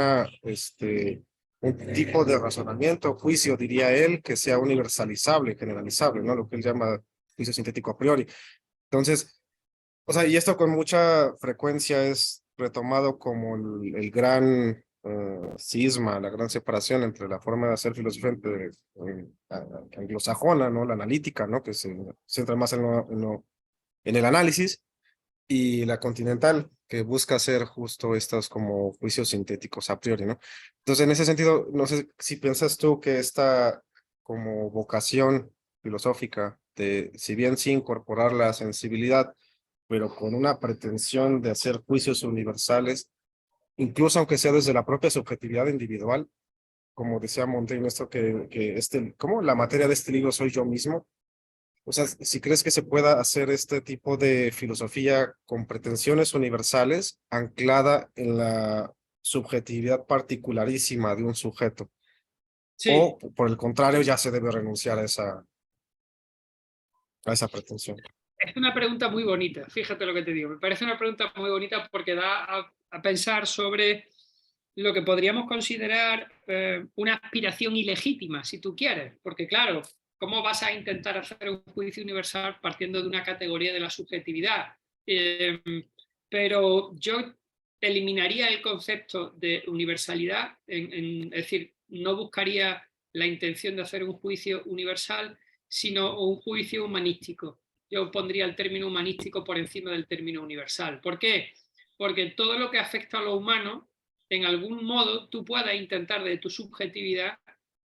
tipo de razonamiento, juicio, diría él, que sea universalizable, generalizable, ¿no? Lo que él llama juicio sintético a priori. Entonces, o sea, y esto con mucha frecuencia es retomado como el gran cisma, la gran separación entre la forma de hacer filosofía anglosajona, ¿no? La analítica, ¿no? Que se centra más en el análisis, y la continental, que busca hacer justo estos como juicios sintéticos a priori, ¿no? Entonces, en ese sentido, no sé si piensas tú que esta como vocación filosófica de, si bien sí incorporar la sensibilidad, pero con una pretensión de hacer juicios universales, incluso aunque sea desde la propia subjetividad individual, como decía Montaigne, esto como la materia de este libro soy yo mismo. O sea, si crees que se pueda hacer este tipo de filosofía con pretensiones universales anclada en la subjetividad particularísima de un sujeto,
Sí.
o por el contrario ya se debe renunciar a esa pretensión.
Es una pregunta muy bonita, fíjate lo que te digo. Me parece una pregunta muy bonita porque da a pensar sobre lo que podríamos considerar una aspiración ilegítima, si tú quieres. Porque claro, ¿cómo vas a intentar hacer un juicio universal partiendo de una categoría de la subjetividad? Pero yo eliminaría el concepto de universalidad, es decir, no buscaría la intención de hacer un juicio universal, sino un juicio humanístico. Yo pondría el término humanístico por encima del término universal. ¿Por qué? Porque todo lo que afecta a lo humano, en algún modo, tú puedas intentar de tu subjetividad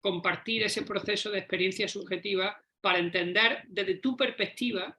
compartir ese proceso de experiencia subjetiva para entender desde tu perspectiva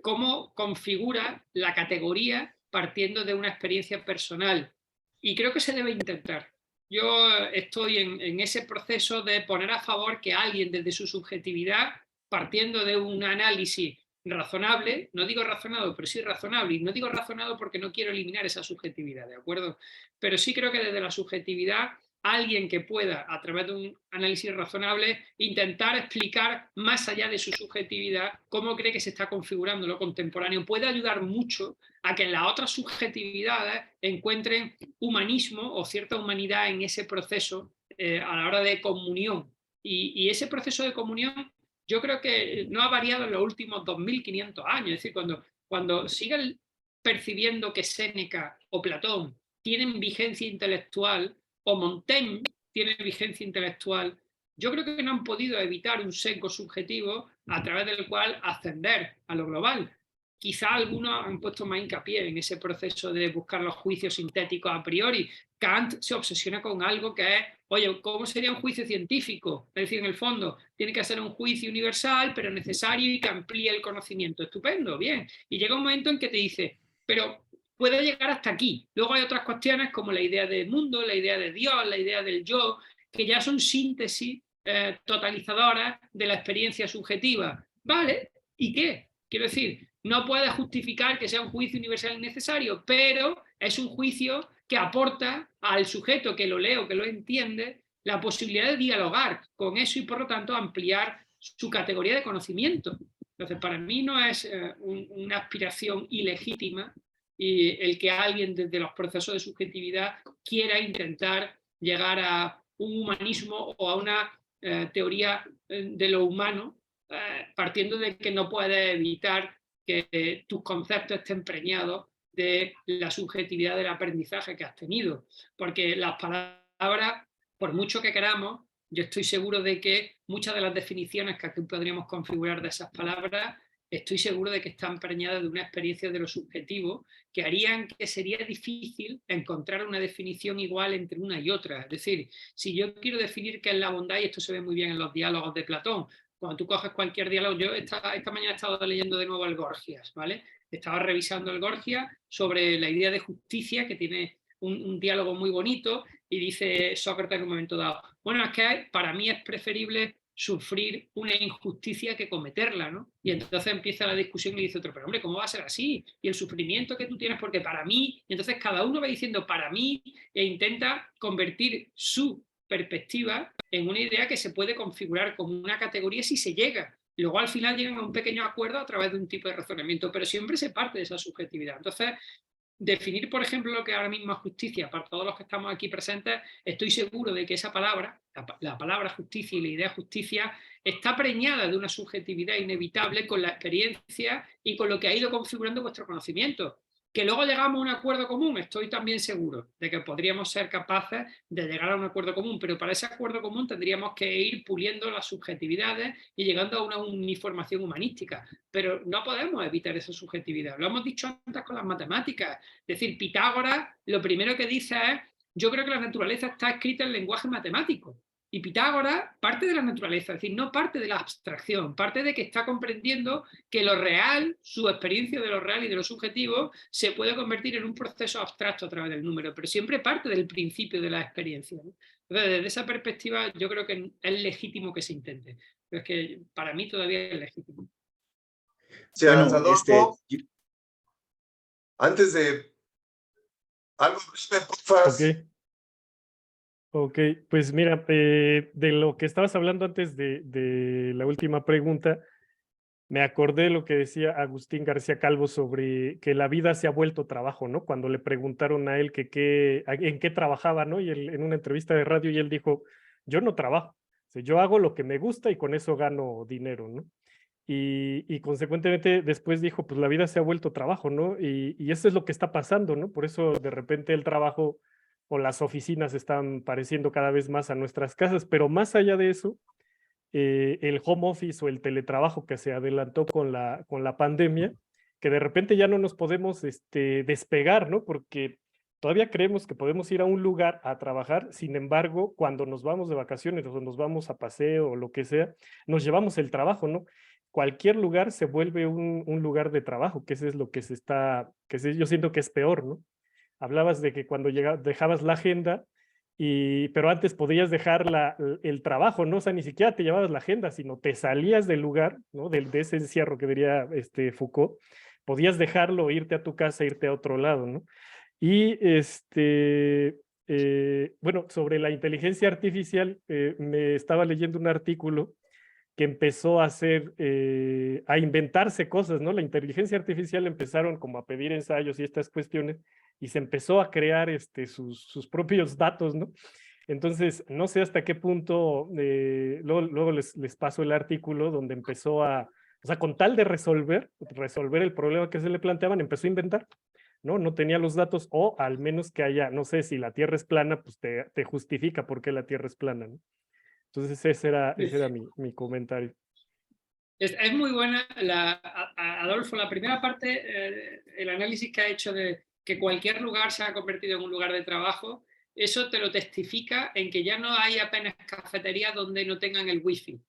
cómo configura la categoría partiendo de una experiencia personal. Y creo que se debe intentar. Yo estoy en ese proceso de poner a favor que alguien desde su subjetividad, partiendo de un análisis razonable, no digo razonado, pero sí razonable, y no digo razonado porque no quiero eliminar esa subjetividad, ¿de acuerdo? Pero sí creo que desde la subjetividad, alguien que pueda, a través de un análisis razonable, intentar explicar más allá de su subjetividad cómo cree que se está configurando lo contemporáneo, puede ayudar mucho a que en las otras subjetividades encuentren humanismo o cierta humanidad en ese proceso a la hora de comunión. Y ese proceso de comunión yo creo que no ha variado en los últimos 2500 años. Es decir, cuando sigan percibiendo que Séneca o Platón tienen vigencia intelectual, o Montaigne tiene vigencia intelectual, yo creo que no han podido evitar un sesgo subjetivo a través del cual ascender a lo global. Quizá algunos han puesto más hincapié en ese proceso de buscar los juicios sintéticos a priori. Kant se obsesiona con algo que es, oye, ¿cómo sería un juicio científico? Es decir, en el fondo, tiene que ser un juicio universal, pero necesario y que amplíe el conocimiento. Estupendo, bien. Y llega un momento en que te dice, pero puede llegar hasta aquí. Luego hay otras cuestiones como la idea del mundo, la idea de Dios, la idea del yo, que ya son síntesis totalizadoras de la experiencia subjetiva. ¿Vale? ¿Y qué? Quiero decir, no puede justificar que sea un juicio universal innecesario, pero es un juicio que aporta al sujeto que lo lee o que lo entiende la posibilidad de dialogar con eso y por lo tanto ampliar su categoría de conocimiento. Entonces, para mí no es una aspiración ilegítima y el que alguien desde los procesos de subjetividad quiera intentar llegar a un humanismo o a una teoría de lo humano, partiendo de que no puedes evitar que tus conceptos estén preñados de la subjetividad del aprendizaje que has tenido. Porque las palabras, por mucho que queramos, yo estoy seguro de que muchas de las definiciones que aquí podríamos configurar de esas palabras, estoy seguro de que están preñadas de una experiencia de lo subjetivo que harían que sería difícil encontrar una definición igual entre una y otra. Es decir, si yo quiero definir qué es la bondad, y esto se ve muy bien en los diálogos de Platón, cuando tú coges cualquier diálogo, yo esta mañana he estado leyendo de nuevo el Gorgias, ¿vale? Estaba revisando el Gorgias sobre la idea de justicia, que tiene un diálogo muy bonito, y dice Sócrates en un momento dado, bueno, es que para mí es preferible sufrir una injusticia que cometerla, ¿no? Y entonces empieza la discusión y dice otro, pero hombre, ¿cómo va a ser así? Y el sufrimiento que tú tienes, porque para mí, y entonces cada uno va diciendo para mí e intenta convertir su perspectiva en una idea que se puede configurar como una categoría si se llega. Luego al final llegan a un pequeño acuerdo a través de un tipo de razonamiento, pero siempre se parte de esa subjetividad. Entonces, definir, por ejemplo, lo que ahora mismo es justicia para todos los que estamos aquí presentes, estoy seguro de que esa palabra, la palabra justicia y la idea justicia, está preñada de una subjetividad inevitable con la experiencia y con lo que ha ido configurando vuestro conocimiento. Que luego llegamos a un acuerdo común, estoy también seguro de que podríamos ser capaces de llegar a un acuerdo común, pero para ese acuerdo común tendríamos que ir puliendo las subjetividades y llegando a una uniformación humanística. Pero no podemos evitar esa subjetividad. Lo hemos dicho antes con las matemáticas. Es decir, Pitágoras lo primero que dice es, yo creo que la naturaleza está escrita en lenguaje matemático. Y Pitágoras parte de la naturaleza, es decir, no parte de la abstracción, parte de que está comprendiendo que lo real, su experiencia de lo real y de lo subjetivo, se puede convertir en un proceso abstracto a través del número, pero siempre parte del principio de la experiencia, ¿no? Entonces, desde esa perspectiva, yo creo que es legítimo que se intente. Pero es que para mí todavía es legítimo.
Sí,
Bueno,
Adolfo, antes de algo, porfa.
Ok, pues mira, de lo que estabas hablando antes de la última pregunta, me acordé de lo que decía Agustín García Calvo sobre que la vida se ha vuelto trabajo, ¿no? Cuando le preguntaron a él en qué trabajaba, ¿no? Y él, en una entrevista de radio, y él dijo, yo no trabajo, o sea, yo hago lo que me gusta y con eso gano dinero, ¿no? Y consecuentemente después dijo, pues la vida se ha vuelto trabajo, ¿no? Y eso es lo que está pasando, ¿no? Por eso de repente el trabajo o las oficinas están pareciendo cada vez más a nuestras casas, pero más allá de eso, el home office o el teletrabajo que se adelantó con la pandemia, que de repente ya no nos podemos despegar, ¿no? Porque todavía creemos que podemos ir a un lugar a trabajar, sin embargo, cuando nos vamos de vacaciones o nos vamos a paseo o lo que sea, nos llevamos el trabajo, ¿no? Cualquier lugar se vuelve un lugar de trabajo, que eso es lo que yo siento que es peor, ¿no? Hablabas de que cuando dejabas la agenda, pero antes podías dejar el trabajo, ¿no? O sea, ni siquiera te llevabas la agenda, sino te salías del lugar, ¿no? De ese encierro que diría Foucault, podías dejarlo, irte a tu casa, irte a otro lado, ¿no? Y bueno, sobre la inteligencia artificial, me estaba leyendo un artículo que empezó a inventarse cosas, ¿no? La inteligencia artificial empezaron como a pedir ensayos y estas cuestiones, y se empezó a crear sus propios datos, ¿no? Entonces, no sé hasta qué punto, luego les paso el artículo donde empezó o sea, con tal de resolver el problema que se le planteaban, empezó a inventar, ¿no? No tenía los datos, o al menos que haya, no sé, si la Tierra es plana, pues te justifica por qué la Tierra es plana, ¿no? Entonces ese era mi comentario.
Es muy buena, Adolfo, la primera parte, el análisis que ha hecho de que cualquier lugar se ha convertido en un lugar de trabajo, eso te lo testifica en que ya no hay apenas cafeterías donde no tengan el wifi.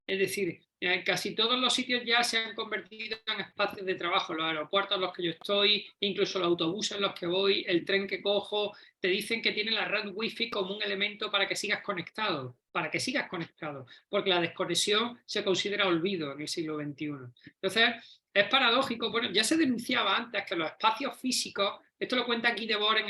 Es decir, casi todos los sitios ya se han convertido en espacios de trabajo. Los aeropuertos en los que yo estoy, incluso los autobuses en los que voy, el tren que cojo, te dicen que tienen la red wifi como un elemento para que sigas conectado, porque la desconexión se considera olvido en el siglo XXI. Entonces, es paradójico. Bueno, ya se denunciaba antes que los espacios físicos, esto lo cuenta Guy Debord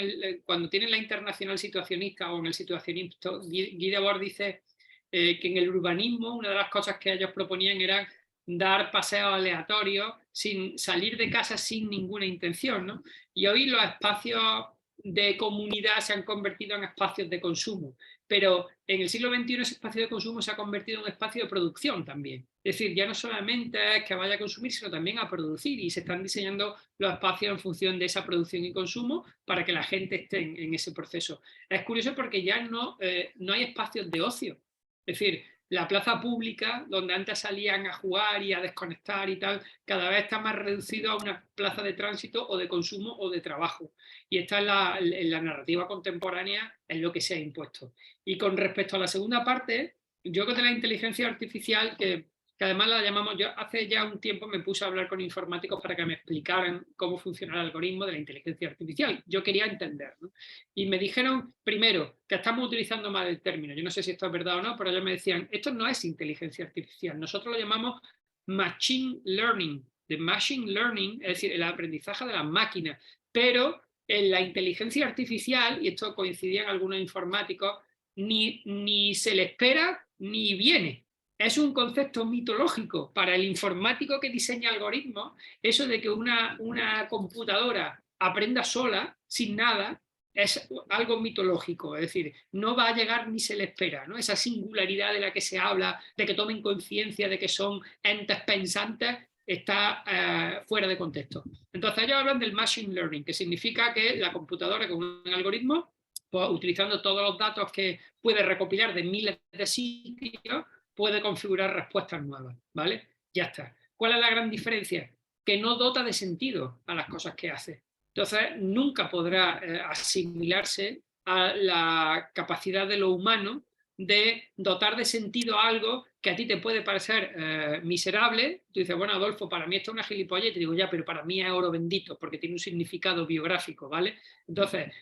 cuando tienen la internacional situacionista o en el situacionismo, Guy Debord dice que en el urbanismo una de las cosas que ellos proponían era dar paseos aleatorios, sin salir de casa sin ninguna intención, ¿no? Y hoy los espacios de comunidad se han convertido en espacios de consumo, pero en el siglo XXI ese espacio de consumo se ha convertido en un espacio de producción también. Es decir, ya no solamente es que vaya a consumir, sino también a producir, y se están diseñando los espacios en función de esa producción y consumo para que la gente esté en ese proceso. Es curioso porque ya no hay espacios de ocio. Es decir, la plaza pública, donde antes salían a jugar y a desconectar y tal, cada vez está más reducido a una plaza de tránsito o de consumo o de trabajo. Y esta en la narrativa contemporánea es lo que se ha impuesto. Y con respecto a la segunda parte, yo creo que la inteligencia artificial, que además la llamamos, yo hace ya un tiempo me puse a hablar con informáticos para que me explicaran cómo funciona el algoritmo de la inteligencia artificial. Yo quería entender, ¿no? Y me dijeron, primero, que estamos utilizando mal el término. Yo no sé si esto es verdad o no, pero ellos me decían, esto no es inteligencia artificial. Nosotros lo llamamos machine learning. De machine learning, es decir, el aprendizaje de las máquinas. Pero en la inteligencia artificial, y esto coincidía en algunos informáticos, ni se le espera ni viene. Es un concepto mitológico para el informático que diseña algoritmos. Eso de que una computadora aprenda sola, sin nada, es algo mitológico. Es decir, no va a llegar ni se le espera, ¿no? Esa singularidad de la que se habla, de que tomen conciencia de que son entes pensantes, está fuera de contexto. Entonces ellos hablan del machine learning, que significa que la computadora con un algoritmo, pues, utilizando todos los datos que puede recopilar de miles de sitios, puede configurar respuestas nuevas, ¿vale? Ya está. ¿Cuál es la gran diferencia? Que no dota de sentido a las cosas que hace. Entonces, nunca podrá asimilarse a la capacidad de lo humano de dotar de sentido a algo que a ti te puede parecer miserable. Tú dices, bueno, Adolfo, para mí esto es una gilipollas, y te digo, ya, pero para mí es oro bendito, porque tiene un significado biográfico, ¿vale? Entonces,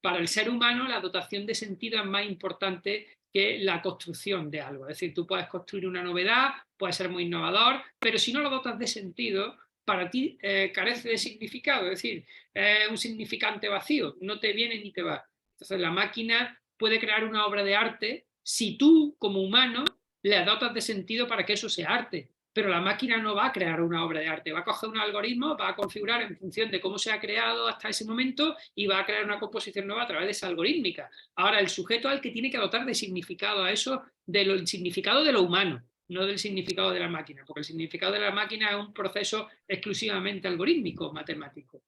para el ser humano la dotación de sentido es más importante que la construcción de algo. Es decir, tú puedes construir una novedad, puedes ser muy innovador, pero si no lo dotas de sentido, para ti carece de significado. Es decir, es un significante vacío, no te viene ni te va. Entonces la máquina puede crear una obra de arte si tú, como humano, le dotas de sentido para que eso sea arte. Pero la máquina no va a crear una obra de arte, va a coger un algoritmo, va a configurar en función de cómo se ha creado hasta ese momento y va a crear una composición nueva a través de esa algorítmica. Ahora, el sujeto al que tiene que dotar de significado a eso, del significado de lo humano, no del significado de la máquina, porque el significado de la máquina es un proceso exclusivamente algorítmico, matemático.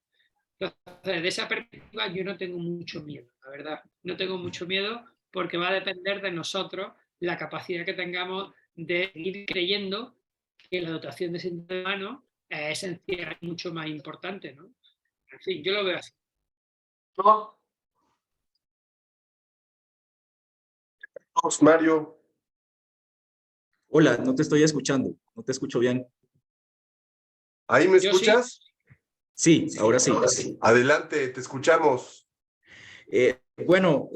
Entonces, de esa perspectiva yo no tengo mucho miedo, la verdad. No tengo mucho miedo porque va a depender de nosotros la capacidad que tengamos de ir creyendo que la dotación de sentido humano es esencial, mucho más importante, ¿no? En fin, yo lo veo así.
Mario.
Hola, no te estoy escuchando, no te escucho bien.
¿Ahí me
Yo
escuchas?
Sí, ahora sí.
Adelante, te escuchamos.
Bueno,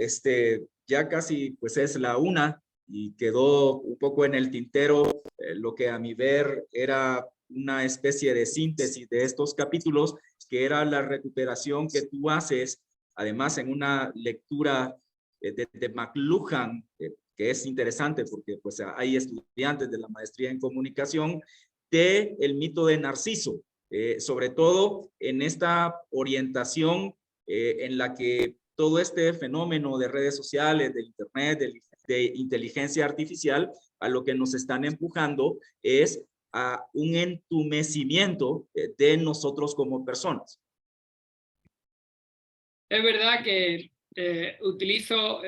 ya casi pues es la 1 y quedó un poco en el tintero lo que a mi ver era una especie de síntesis de estos capítulos, que era la recuperación que tú haces, además en una lectura de McLuhan, que es interesante porque pues hay estudiantes de la maestría en comunicación, de el mito de Narciso, sobre todo en esta orientación en la que todo este fenómeno de redes sociales, de internet, de inteligencia artificial, a lo que nos están empujando es a un entumecimiento de nosotros como personas.
Es verdad que utilizo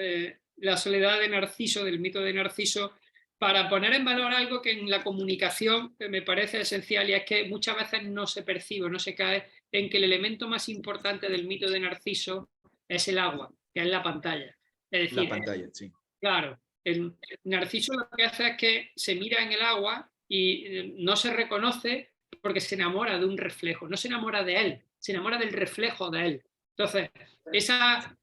la soledad de Narciso, del mito de Narciso, para poner en valor algo que en la comunicación me parece esencial, y es que muchas veces no se percibe, no se cae en que el elemento más importante del mito de Narciso es el agua, que es la pantalla. Es decir,
la pantalla, sí.
Claro, el Narciso lo que hace es que se mira en el agua y no se reconoce porque se enamora de un reflejo, no se enamora de él, se enamora del reflejo de él. Entonces,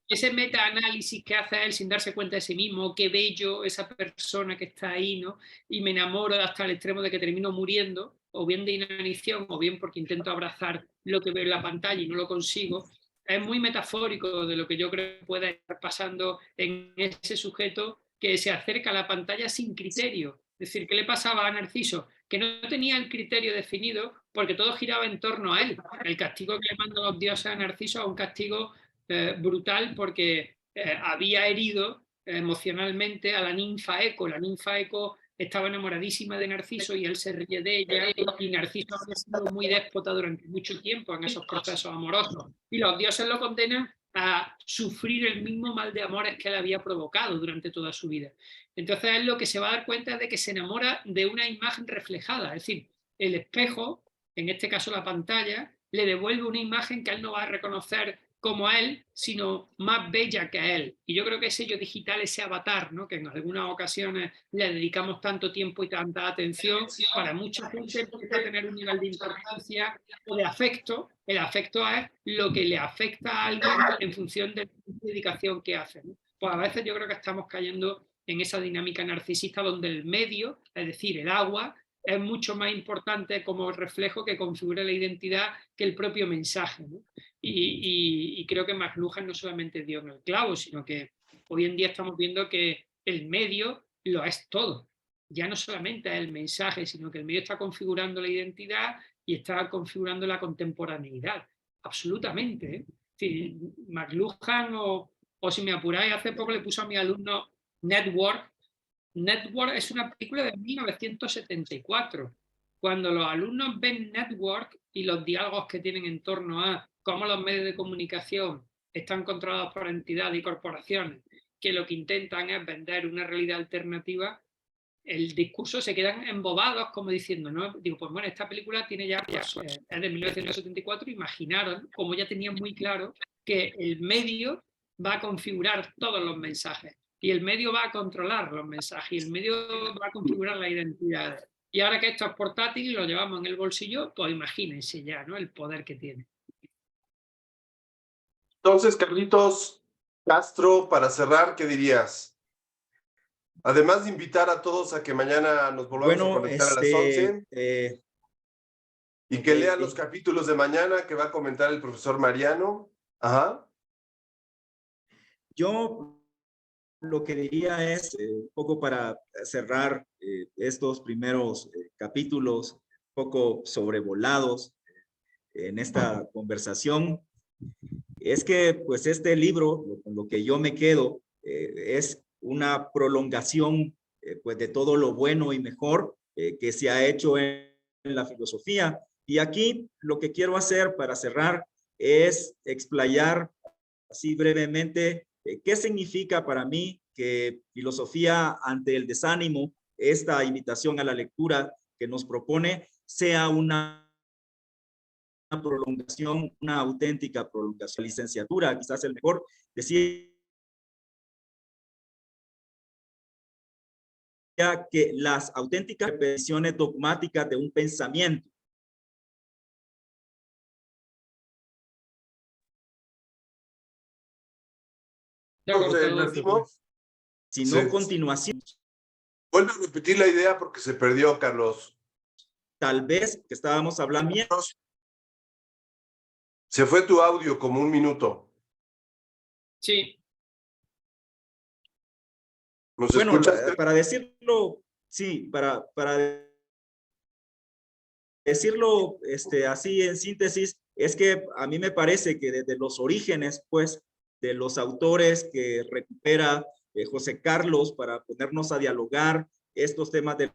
ese metaanálisis que hace él sin darse cuenta de sí mismo, qué bello esa persona que está ahí, ¿no? Y me enamoro hasta el extremo de que termino muriendo, o bien de inanición, o bien porque intento abrazar lo que veo en la pantalla y no lo consigo. Es muy metafórico de lo que yo creo que puede estar pasando en ese sujeto que se acerca a la pantalla sin criterio. Es decir, ¿qué le pasaba a Narciso? Que no tenía el criterio definido porque todo giraba en torno a él. El castigo que le mandan los dioses a Narciso es un castigo brutal porque había herido emocionalmente a la ninfa Eco. La ninfa Eco estaba enamoradísima de Narciso y él se ríe de ella, y Narciso había sido muy déspota durante mucho tiempo en esos procesos amorosos. Y los dioses lo condenan a sufrir el mismo mal de amores que él había provocado durante toda su vida. Entonces él lo que se va a dar cuenta es de que se enamora de una imagen reflejada, es decir, el espejo, en este caso la pantalla, le devuelve una imagen que él no va a reconocer como a él, sino más bella que a él. Y yo creo que ese sello digital, ese avatar, ¿no?, que en algunas ocasiones le dedicamos tanto tiempo y tanta atención, para mucha gente empieza a tener un nivel de importancia o de afecto. El afecto es lo que le afecta a alguien en función de la dedicación que hace, ¿no? Pues a veces yo creo que estamos cayendo en esa dinámica narcisista donde el medio, es decir, el agua, es mucho más importante como reflejo que configura la identidad que el propio mensaje, ¿no? Y creo que McLuhan no solamente dio en el clavo, sino que hoy en día estamos viendo que el medio lo es todo. Ya no solamente es el mensaje, sino que el medio está configurando la identidad y está configurando la contemporaneidad. Absolutamente, ¿eh? Sí, McLuhan, o si me apuráis, hace poco le puso a mi alumno Network. Network es una película de 1974. Cuando los alumnos ven Network y los diálogos que tienen en torno a cómo los medios de comunicación están controlados por entidades y corporaciones que lo que intentan es vender una realidad alternativa, el discurso se quedan embobados como diciendo, ¿no? Digo, pues bueno, esta película tiene ya, pues, es de 1974, imaginaron, como ya tenían muy claro, que el medio va a configurar todos los mensajes y el medio va a controlar los mensajes y el medio va a configurar la identidad. Y ahora que esto es portátil y lo llevamos en el bolsillo, pues imagínense ya, ¿no?, el poder que tiene.
Entonces, Carlitos Castro, para cerrar, ¿qué dirías? Además de invitar a todos a que mañana nos volvamos a conectar a las 11 y que lean los capítulos de mañana que va a comentar el profesor Mariano. Ajá.
Yo lo que diría es, un poco para cerrar estos primeros capítulos, un poco sobrevolados en esta conversación, es que pues este libro, con lo que yo me quedo, es una prolongación pues de todo lo bueno y mejor que se ha hecho en la filosofía. Y aquí lo que quiero hacer para cerrar es explayar así brevemente qué significa para mí que filosofía ante el desánimo, esta invitación a la lectura que nos propone, sea una prolongación, una auténtica prolongación. Licenciatura, quizás el mejor decir que las auténticas repeticiones dogmáticas de un pensamiento sino continuación.
Vuelve a repetir la idea porque se perdió, Carlos.
Tal vez que estábamos hablando.
Se fue tu audio como un minuto.
Sí.
¿Nos
bueno,
escuchaste?
Para decirlo, sí, para decirlo así en síntesis, es que a mí me parece que desde los orígenes, pues, de los autores que recupera José Carlos para ponernos a dialogar estos temas de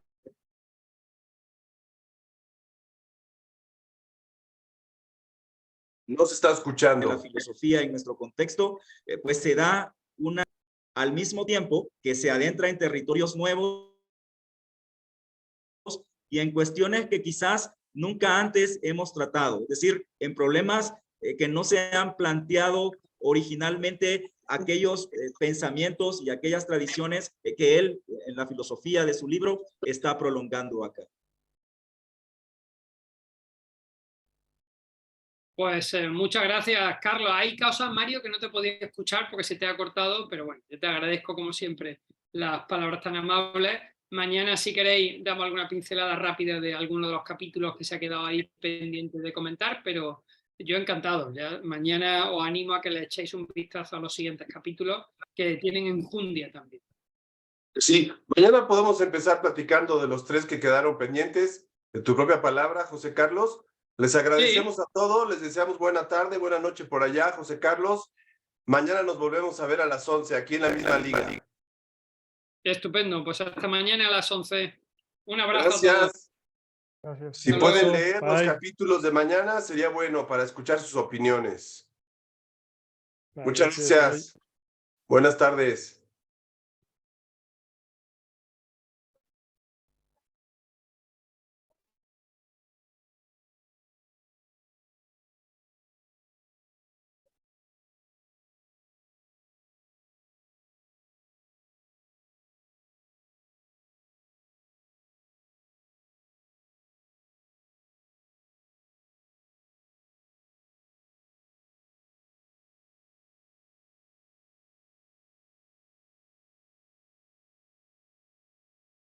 no se está escuchando.
La filosofía en nuestro contexto, pues se da al mismo tiempo que se adentra en territorios nuevos y en cuestiones que quizás nunca antes hemos tratado, es decir, en problemas que no se han planteado originalmente aquellos pensamientos y aquellas tradiciones que él en la filosofía de su libro está prolongando acá.
Pues muchas gracias, Carlos. Hay cosas, Mario, que no te podía escuchar porque se te ha cortado, pero bueno, yo te agradezco como siempre las palabras tan amables. Mañana, si queréis, damos alguna pincelada rápida de alguno de los capítulos que se ha quedado ahí pendiente de comentar, pero yo encantado. Ya mañana os animo a que le echéis un vistazo a los siguientes capítulos que tienen enjundia también.
Sí, mañana podemos empezar platicando de los 3 que quedaron pendientes, de tu propia palabra, José Carlos. Les agradecemos a todos, les deseamos buena tarde, buena noche por allá, José Carlos. Mañana nos volvemos a ver a las 11 aquí en la misma liga.
Estupendo, pues hasta mañana a las 11. Un abrazo a todos.
Gracias.
Gracias.
Si
Hasta
pueden
luego.
leer los
Bye.
capítulos de mañana, sería bueno para escuchar sus opiniones.
Bye,
Muchas
bye.
gracias. Buenas tardes.